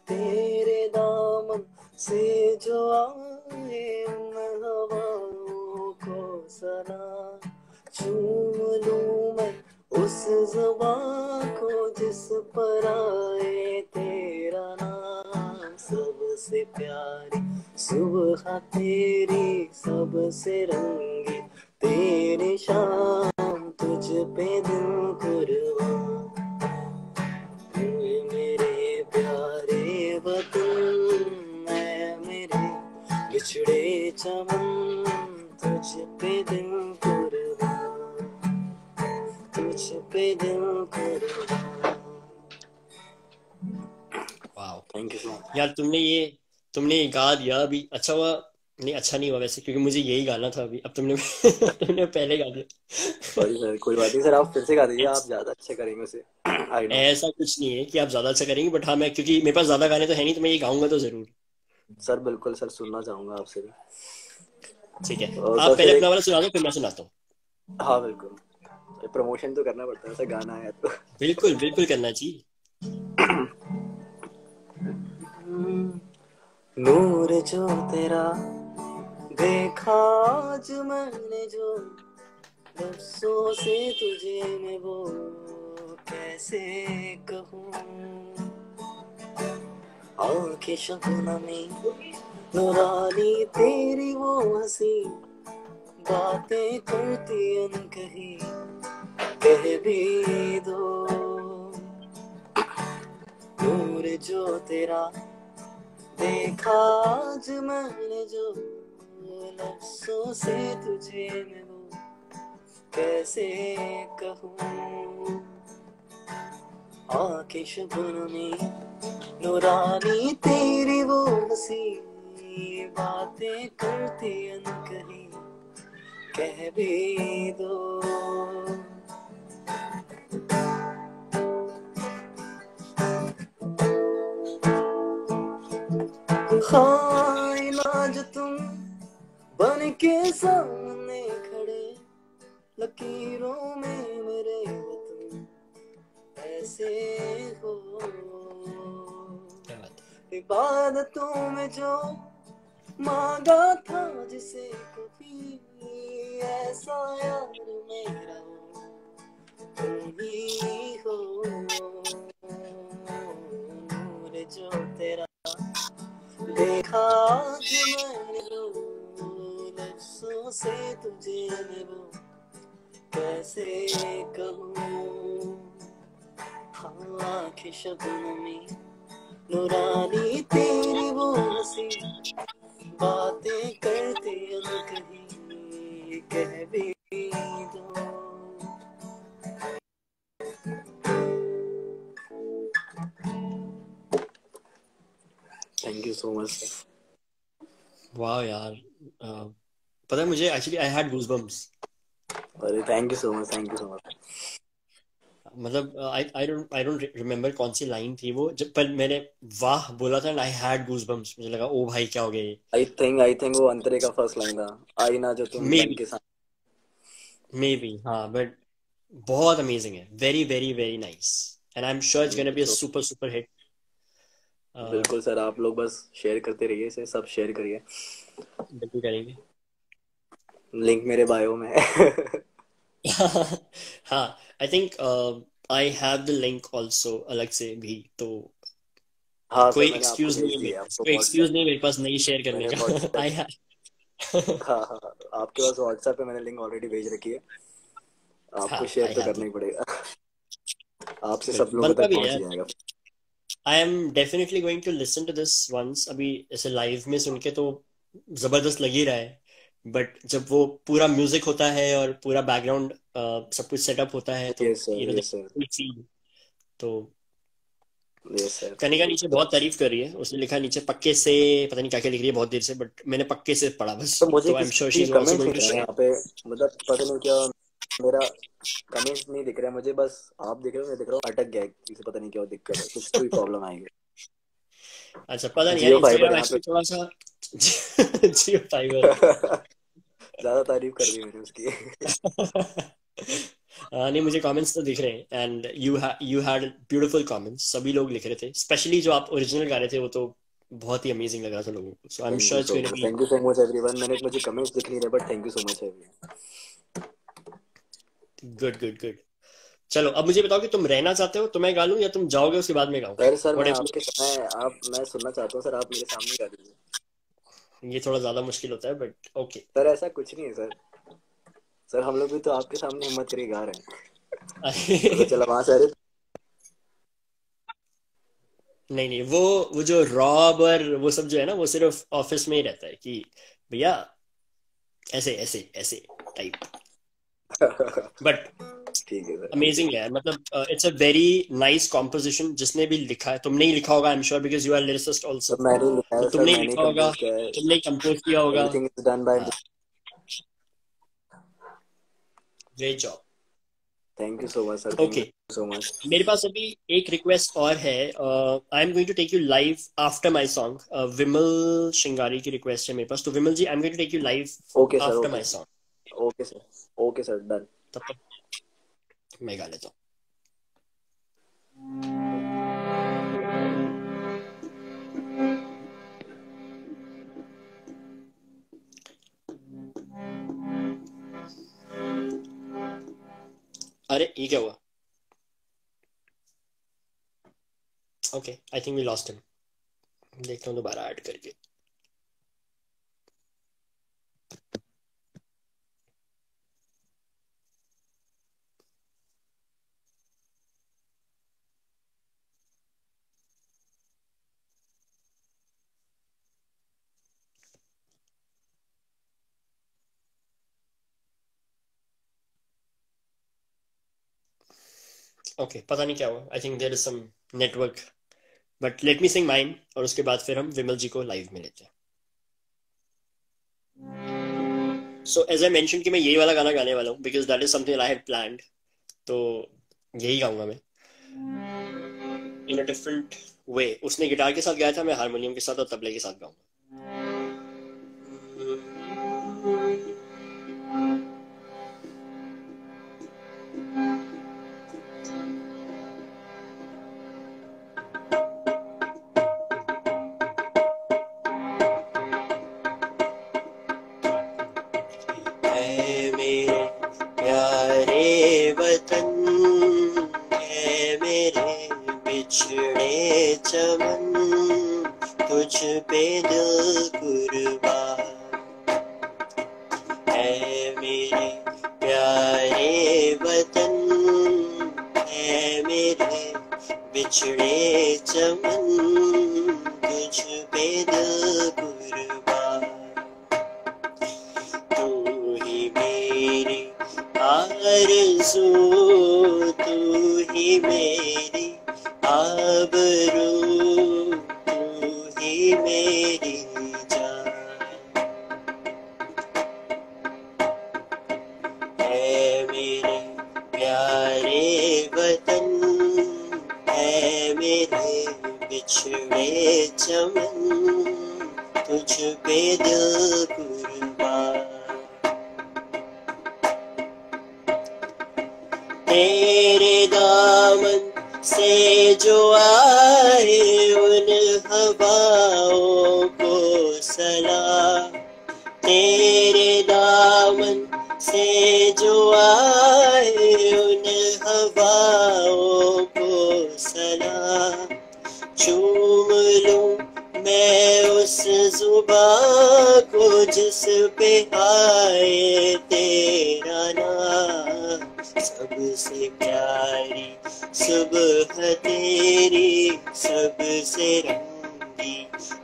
तेरे दामन से जो आए उन हवाओं को सलाम। चूम लूं मैं उस ज़ुबां को जिस पर आए तेरा नाम, सबसे प्यारी सुबह तेरी, सबसे रंगी तेरी शाम, तुझ पे दिल कुर्बान। मेरे प्यारे वतन, ऐ मेरे बिछड़े चमन, तुझ पे दिल कुर्बान, तुझ पे दिल कुर्बान। Wow thank you so much. यार, तुमने ये गा दिया अभी। अच्छा हुआ नहीं, अच्छा नहीं हुआ वैसे, क्योंकि मुझे यही गाना था अभी। अब तुमने तुमने पहले गा दिया। सॉरी सर, कोई बात नहीं सर, आप फिर से गा दीजिए, आप ज्यादा अच्छे करेंगे उसे। आई नो ऐसा कुछ नहीं है कि आप ज्यादा अच्छा करेंगे, बट हाँ, मैं क्योंकि मेरे पास ज्यादा गाने तो है नहीं, तो मैं ये गाऊंगा तो जरूर। सर, बिल्कुल सर, सुनना चाहूंगा आपसे भी। ठीक है, तो आप पहले फिर अपना एक, वाला सुना दो, फिर मैं सुनाता हूँ। हाँ बिल्कुल, प्रमोशन तो करना पड़ता है, ऐसा गाना है तो। बिल्कुल बिल्कुल करना चाहिए। नूर जो तेरा देखा आज मैंने, जो लफ्जों से तुझे मैं वो कैसे कहूँ। आंखें शबनमी नूरानी तेरी वो हंसी, बातें करती अनकही कह भी दो। नूर जो तेरा देखा आज मैंने, जो लफ्जों से तुझे मैं वो कैसे कहूँ। आंखें शबनमी नूरानी तेरी वो हंसी, बातें करती अनकही कह भी दो। हाँ आज तुम बन के सामने खड़े, लकीरों में मेरे वतन ऐसे हो। क्या बात है। इबादतों में जो मांगा था जिसे कभी, ऐसा यार मेरा तुम ही हो। नूर जो तेरा देखा आज मैंने, जो लफ्जों से तुझे मैं वो कैसे कहूँ। हाँ आँखें शबनमी नूरानी तेरी वो हंसी, बातें करते कहीं कह भी दो। Thank you so much sir. वाह यार, पता है मुझे एक्चुअली आई हैड गूज़बम्प्स। अरे thank you so much, thank you so much. मतलब आई डोंट रिमेम्बर कौन सी लाइन थी वो, जब पर मैंने वाह बोला था, आई हैड गूज़बम्प्स, मुझे लगा ओ भाई क्या हो गया ये। आई थिंक वो अंतरे का फर्स्ट लाइन था, आई ना जो तुम मे बन के मे बी, हाँ, बट बहुत अमेजिंग है, very very very nice, and I am sure it's gonna be a सामने। Super super hit. बिल्कुल सर, आप लोग बस शेयर करते रहिए इसे, सब शेयर करिए। बिल्कुल करेंगे। लिंक मेरे बायो में है। हाँ, आई think I have the link also अलग से भी, तो हाँ सर, कोई मैंने आपको एक्सक्यूज नहीं भेज है दिया, आपको कोई एक्सक्यूज व्हाट्सएप, नहीं है मेरे पास नहीं शेयर करने मैंने का। व्हाट्सएप। I have. हाँ हाँ हाँ, आपके पास व्हाट्सएप पे मैंने लिंक ऑलरेडी भेज रखी है, हाँ, आपको शेयर आई तो हैव करना ही दैट। पड़ेगा, आपसे सब बिल्कुल लोगों बनता तक भी है पहुंच यार। जाएगा। I am definitely going to listen to this once. अभी ऐसे लाइव में सुन के तो जबरदस्त लग ही रहा है, बट जब वो पूरा म्यूजिक होता है और पूरा बैकग्राउंड सब कुछ सेटअप होता है तो yes sir, yes sir, feel. तो यस सर। कनिका नीचे बहुत तारीफ कर रही है, उसने लिखा नीचे पक्के से, पता नहीं क्या क्या लिख रही है बहुत देर से, बट मैंने पक्के से पढ़ा बस, तो मुझे तो आई एम श्योर शी किसी इज आल्सो कमेंट्स गोइंग नहीं टू दिख रहे हैं शेयर। यहाँ पे, मतलब पता नहीं क्या, मेरा कमेंट्स नहीं दिख रहा है मुझे, बस आप दिख रहे हो, मैं दिख रहा हूँ, अटक गया किसी, पता नहीं क्या दिक्कत है, कुछ कोई प्रॉब्लम आएगी। अच्छा, पता नहीं यार, जियो फाइबर इंस्टाग्राम यहाँ पे। एक्चुअली थोड़ा सा जियो फाइबर। ज्यादा तारीफ कर दी मैंने उसकी। नहीं, मुझे कमेंट्स तो दिख रहे हैं, and you had beautiful comments, सभी लोग लिख रहे थे, स्पेशली जो आप ओरिजिनल गा रहे थे वो तो बहुत ही अमेजिंग लग रहा था लोगों को, so I am thank sure you it's so going to much, be thank you so much everyone. मुझे कमेंट्स दिख नहीं रहे, but thank you so much everyone. Good good good. चलो, अब मुझे बताओ कि तुम रहना चाहते हो तो मैं गा लूं, या तुम जाओगे उसके बाद में गाऊं? सर मैं व्हाटएवर। आपके मैं सुनना चाहता हूँ सर, आप मेरे सामने गा दीजिए। ये थोड़ा ज्यादा मुश्किल होता है, बट ओके। सर ऐसा कुछ नहीं है सर, सर हम लोग भी तो आपके सामने हिम्मत करके गा रहे हैं, पता चला वहां से, अरे नहीं नहीं, वो जो रॉब और वो सब जो है ना, वो सिर्फ ऑफिस में ही रहता है कि भैया ऐसे ऐसे ऐसे टाइप, बट ठीक है सर। अमेजिंग है, मतलब it's a very nice composition. जिसने भी लिखा है, तुमने ही लिखा होगा, I am sure, because you are lyricist also, sir मैंने लिखा तो है सर, तुमने ही मैंने लिखा होगा, कंपोज किया है, तुमने ही कंपोज किया होगा। Everything is done bye. Great job. Thank you so much sir, thank okay, you so much. मेरे पास अभी एक रिक्वेस्ट और है। I am going to take you live after my song. Vimal Shingari की रिक्वेस्ट है मेरे पास, तो Vimal ji, I am going to take you live okay sir, after okay my song. Okay sir, okay sir, done. तब तक मैं गा लेता हूँ। अरे ये क्या हुआ? Okay, I think we lost him. देखता हूँ दोबारा ऐड करके। ओके, पता नहीं क्या हुआ, I think there is some network, but let me sing mine, और उसके बाद फिर हम विमल जी को लाइव में लेते हैं। सो एज आई मेंशन कि मैं यही वाला गाना गाने वाला हूँ, because that is something I had planned, तो यही गाऊंगा मैं इन अ डिफरेंट वे। उसने गिटार के साथ गाया था, मैं हारमोनियम के साथ और तबले के साथ गाऊंगा। ऐ मेरे प्यारे वतन, ऐ मेरे बिछड़े चमन, तुझ पे दिल कुर्बान। ऐ मेरे प्यारे वतन, ऐ मेरे बिछड़े चमन, तुझ पे दिल कुर्बान। आरज़ू तू ही मेरी आबरू तू ही मेरी जान है मेरे प्यारे वतन है मेरे बिछड़े चमन तुझ पे दिल कुर्बान तेरे दामन से जो आए उन हवाओं को सलाम तेरे दामन से जो आए उन हवाओं को सलाम चूम लूं मैं उस जुबां को जिस पे आए तेरा नाम सबसे प्यारी सुबह तेरी सबसे रंगी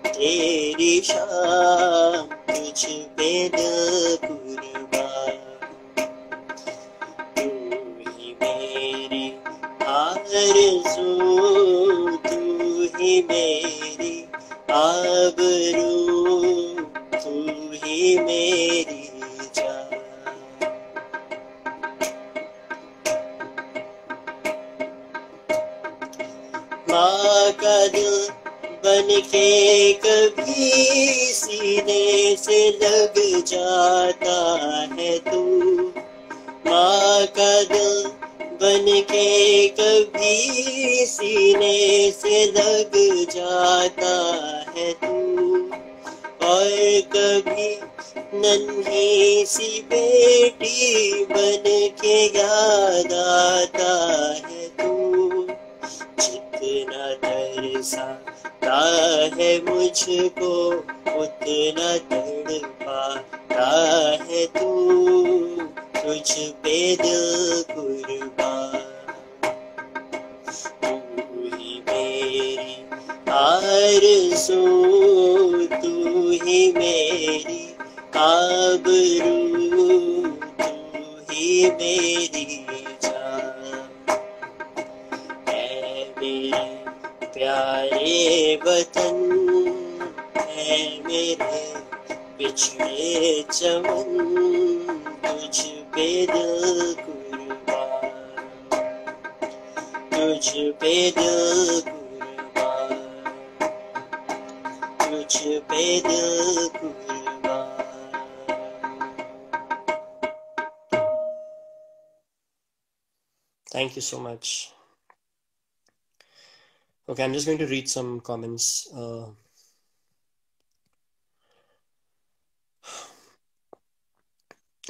तेरी शाम तुझ पे दिल कुर्बान तू ही मेरी आरज़ू तू ही मेरी आबरू तू ही मेरी जान माँ का दिल बन के कभी सीने से लग जाता है तू माँ का दिल बन के कभी सीने से लग जाता है तू और कभी नन्ही सी बेटी बन के याद आता है तू जितना तरसाता है मुझको उतना तड़पाता है तू तुझ पे दिल कुर्बान तू ही मेरी आरज़ू तू ही मेरी आबरू तू ही मेरी जान है मेरे प्यारे वतन है मेरे बिछड़े चमन तुझ पे दिल कुर्बान तुझ पे दिल कुर्बान तुझ पे दिल कुर्बान Thank you so much. Okay, I'm just going to read some comments.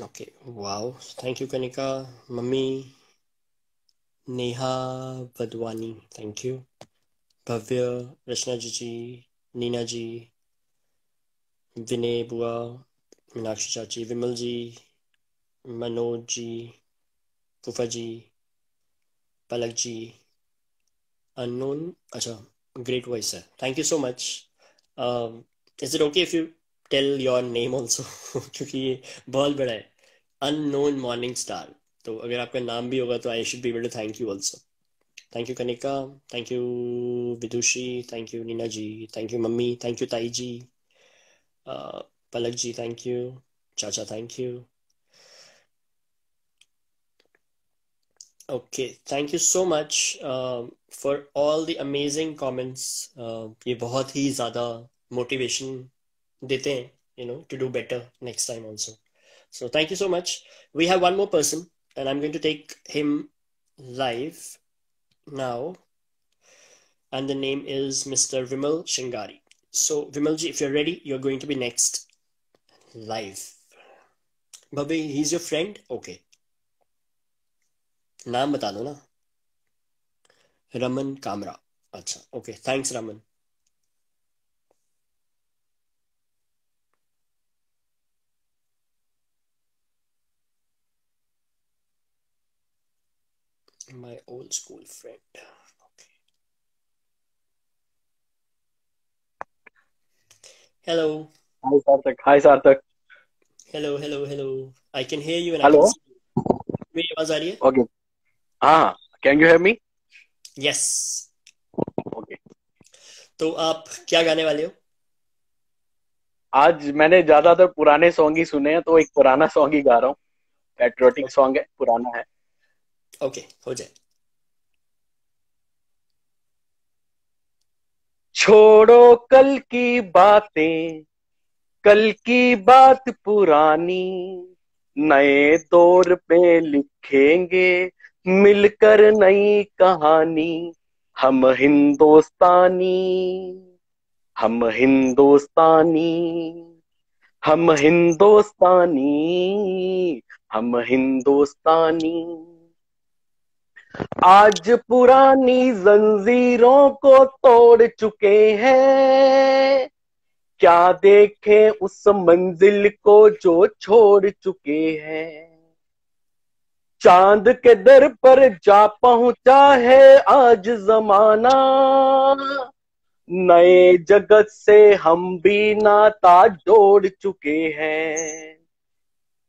Okay, wow. Thank you, Kanika. Mummy, Neha Vadwani, thank you. Bhavya, Rachna Ji, Neena Ji, Vinay Bua, Meenakshi Chachi, Vimal Ji, Manoj Ji, Fufa Ji, Palak Ji, Unknown. Acha, great voice, sir. Thank you so much. Is it okay if you tell your name also? क्योंकि ये बहुत बड़ा है. Unknown Morning Star. तो अगर आपका नाम भी होगा तो I should be able to thank you also. Thank you Kanika. Thank you Vidushi. Thank you Neena Ji. Thank you Mummy. Thank you Tai Ji. Palak Ji. Thank you. Chacha. Thank you. Okay, thank you so much for all the amazing comments. ये बहुत ही ज़्यादा motivation देते हैं, to do better next time also. So thank you so much. We have one more person, and I'm going to take him live now. And the name is Mr. Vimal Shingari. So Vimalji, if you're ready, you're going to be next live. Bhabhi, he's your friend? Okay. नाम बता दो ना. रमन कामरा. अच्छा, okay. Thanks, Raman. My old school friend. Okay. Hello. Hi Sarthak. Hi Sarthak. Hello. I can hear you and I Hello. can see you. मेरी आवाज आ रही है? Okay, हाँ, can you hear me? Yes. Okay, तो आप क्या गाने वाले हो? आज मैंने ज्यादातर पुराने सॉन्ग ही सुने हैं, तो एक पुराना सॉन्ग ही गा रहा हूँ। पैट्रियोटिक सॉन्ग है, पुराना है। ओके, हो जाए। छोड़ो कल की बातें, कल की बात पुरानी, नए दौर पे लिखेंगे मिलकर नई कहानी। हम हिंदुस्तानी, हम हिंदुस्तानी, हम हिंदुस्तानी, हम हिंदुस्तानी। आज पुरानी जंजीरों को तोड़ चुके हैं, क्या देखें उस मंजिल को जो छोड़ चुके हैं। चांद के दर पर जा पहुंचा है आज जमाना, नए जगत से हम भी नाता जोड़ चुके हैं।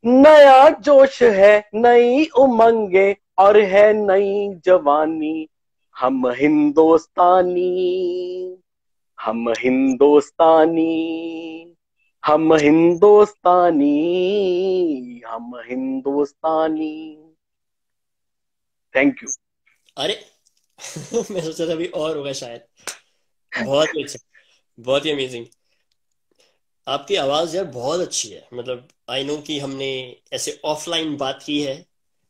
नया जोश है, नई उमंगे और है नई जवानी। हम हिंदुस्तानी, हम हिंदुस्तानी, हम हिंदुस्तानी, हम हिंदुस्तानी। Thank you. अरे मैं सोचा था अभी और होगा शायद। बहुत ही अच्छा, बहुत ही अमेजिंग। आपकी आवाज यार बहुत अच्छी है। मतलब आई नो कि हमने ऐसे ऑफलाइन बात की है,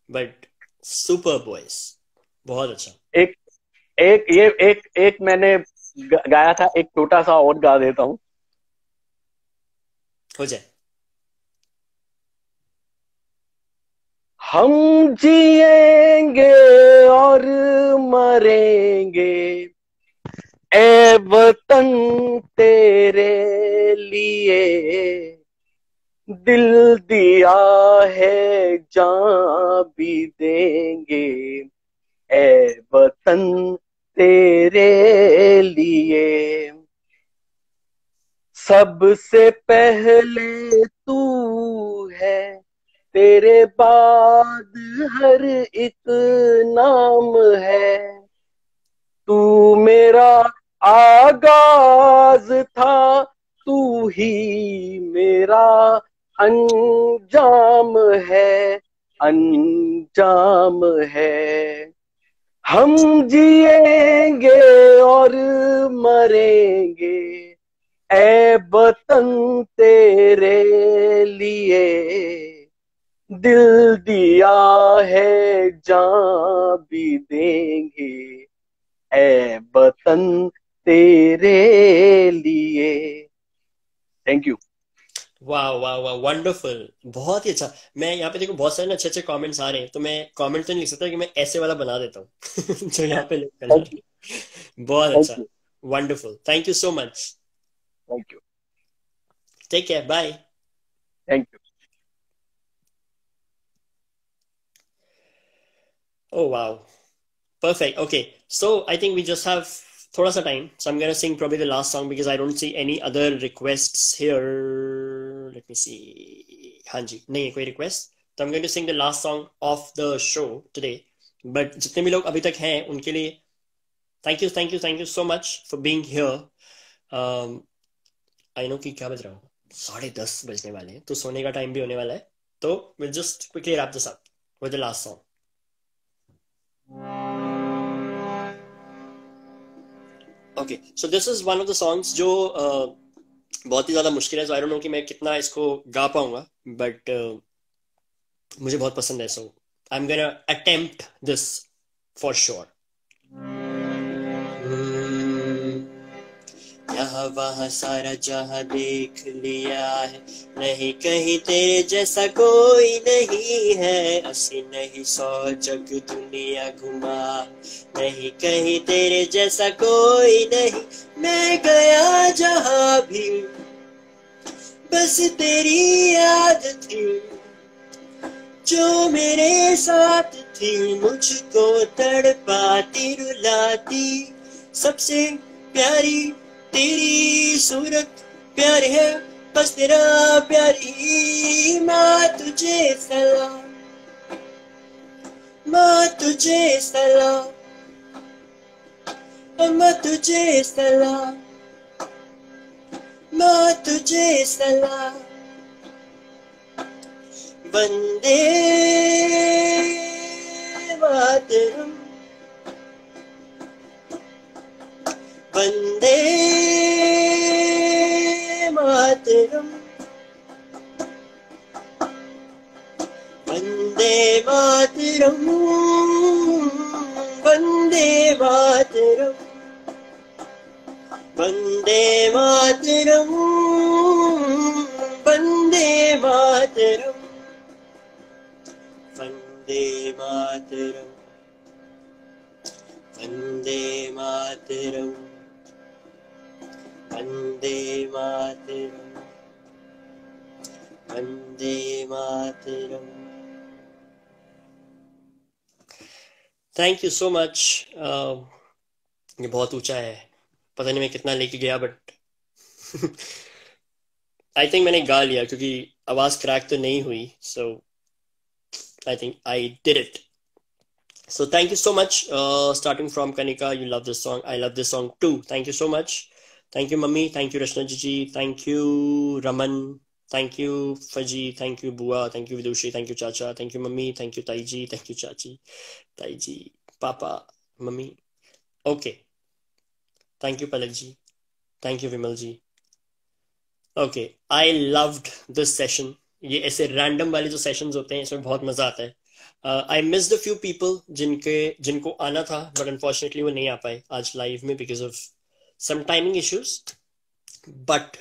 बट सुपर वॉइस, बहुत अच्छा। एक एक ये एक मैंने गाया था, एक छोटा सा और गा देता हूँ। हो जाए। हम जिएंगे और मरेंगे ए वतन तेरे लिए, दिल दिया है जान भी देंगे ए वतन तेरे लिए। सबसे पहले तू है, तेरे बाद हर एक नाम है। तू मेरा आगाज था, तू ही मेरा अंजाम है, अंजाम है। हम जिएंगे और मरेंगे ए वतन तेरे लिए, दिल दिया है जान भी देंगे ए वतन तेरे लिए। Thank you. वाह वाह वाह, वंडरफुल, बहुत ही अच्छा। मैं यहाँ पे देखो बहुत सारे अच्छे अच्छे कमेंट्स आ रहे हैं, तो मैं कमेंट तो नहीं लिख सकता कि मैं ऐसे वाला बना देता हूँ जो यहाँ पे लिख कर आ रहे हैं। बहुत थैंक अच्छा, you. Wonderful, thank you so much. Thank you. Take care, bye. Thank you. Oh wow, perfect. Okay, so I think we just have thoda sa time, so I'm gonna sing probably the last song because I don't see any other requests here. Let me see. हाँ जी, नहीं है कोई request, तो I'm going to sing the last song of the show today. But जितने भी लोग अभी तक हैं उनके लिए thank you, thank you, thank you so much for being here. I know कि क्या बज रहा हूँ, 10:30 बजने वाले हैं, तो सोने का टाइम भी होने वाला है, तो we'll just quickly wrap this up with the last song. Okay, so this is one of the songs जो बहुत ही ज्यादा मुश्किल है, सो आई डोंट नो कि मैं कितना इसको गा पाऊंगा, बट मुझे बहुत पसंद है, so I am gonna attempt this for sure. यहाँ वहाँ सारा जहाँ देख लिया है, नहीं कहीं तेरे जैसा कोई नहीं है। अस्सी नहीं 100 जग दुनिया घुमा, नहीं कहीं तेरे जैसा कोई नहीं। मैं गया जहाँ भी बस तेरी याद थी, जो मेरे साथ थी मुझको तड़पाती रुलाती। सबसे प्यारी तेरी सूरत प्यार है, बस तेरा प्यार ही माँ तुझे सलाम। माँ तुझे सलाम, माँ तुझे सलाम, माँ तुझे सलाम, वंदे मातरम, वंदे मातरम, वंदे मातरम, वंदे मातरम, वंदे मातरम, वंदे मातरम, वंदे मातरम, वंदे मातरम, वंदे मातरम, वंदे मातरम। Thank you so much. ये बहुत ऊंचा है, पता नहीं मैं कितना लेके गया, बट आई थिंक मैंने गा लिया क्योंकि आवाज क्रैक तो नहीं हुई, so I think I did it. So thank you so much. Starting from Kanika, you love this song. I love this song too. Thank you so much. Thank you, Mummy. Thank you, Rashna Jiji. Thank you, Raman. Thank you, Faji. Thank you, Bua. Thank you, Vidushi. Thank you, Chacha. Thank you, Mummy. Thank you, Taiji. Thank you, Chachi. Taiji. Papa. Mummy. Okay. Thank you, Palak Ji. Thank you, Vimal Ji. Okay. I loved this session. ये ऐसे random वाले जो sessions होते हैं इसमें बहुत मजा आता है। I missed a few people जिनको आना था, बट अनफॉर्चुनेटली वो नहीं आ पाए आज लाइव में because of some timing issues, but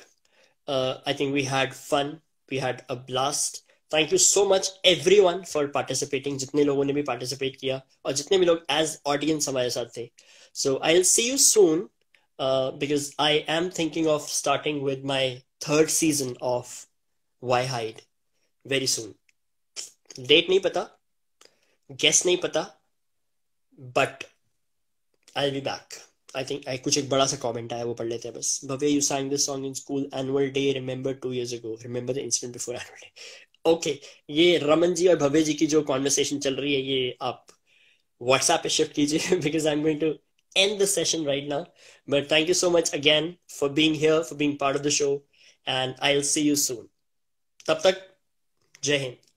I think we had fun, we had a blast. Thank you so much everyone for participating, जितने लोगों ने भी पार्टिसिपेट किया और जितने भी लोग एज ऑडियंस हमारे साथ थे। So I will see you soon because I am thinking of starting with my third season of why hide very soon. Date नहीं पता, गेस नहीं पता, but I be back. I think कुछ एक बड़ा सा कमेंट आया, वो पढ़ लेते हैं बस। भव्य, you sang this song in school annual day, remember 2 years ago, remember the incident before annual day। Okay, ये रमन जी और भव्य जी की जो कॉन्वर्सेशन चल रही है ये आप व्हाट्सएप पे शिफ्ट कीजिए because I am going to end the session right now, but thank you so much again for being here, for being part of the show, and I'll see you soon. तब तक जय हिंद।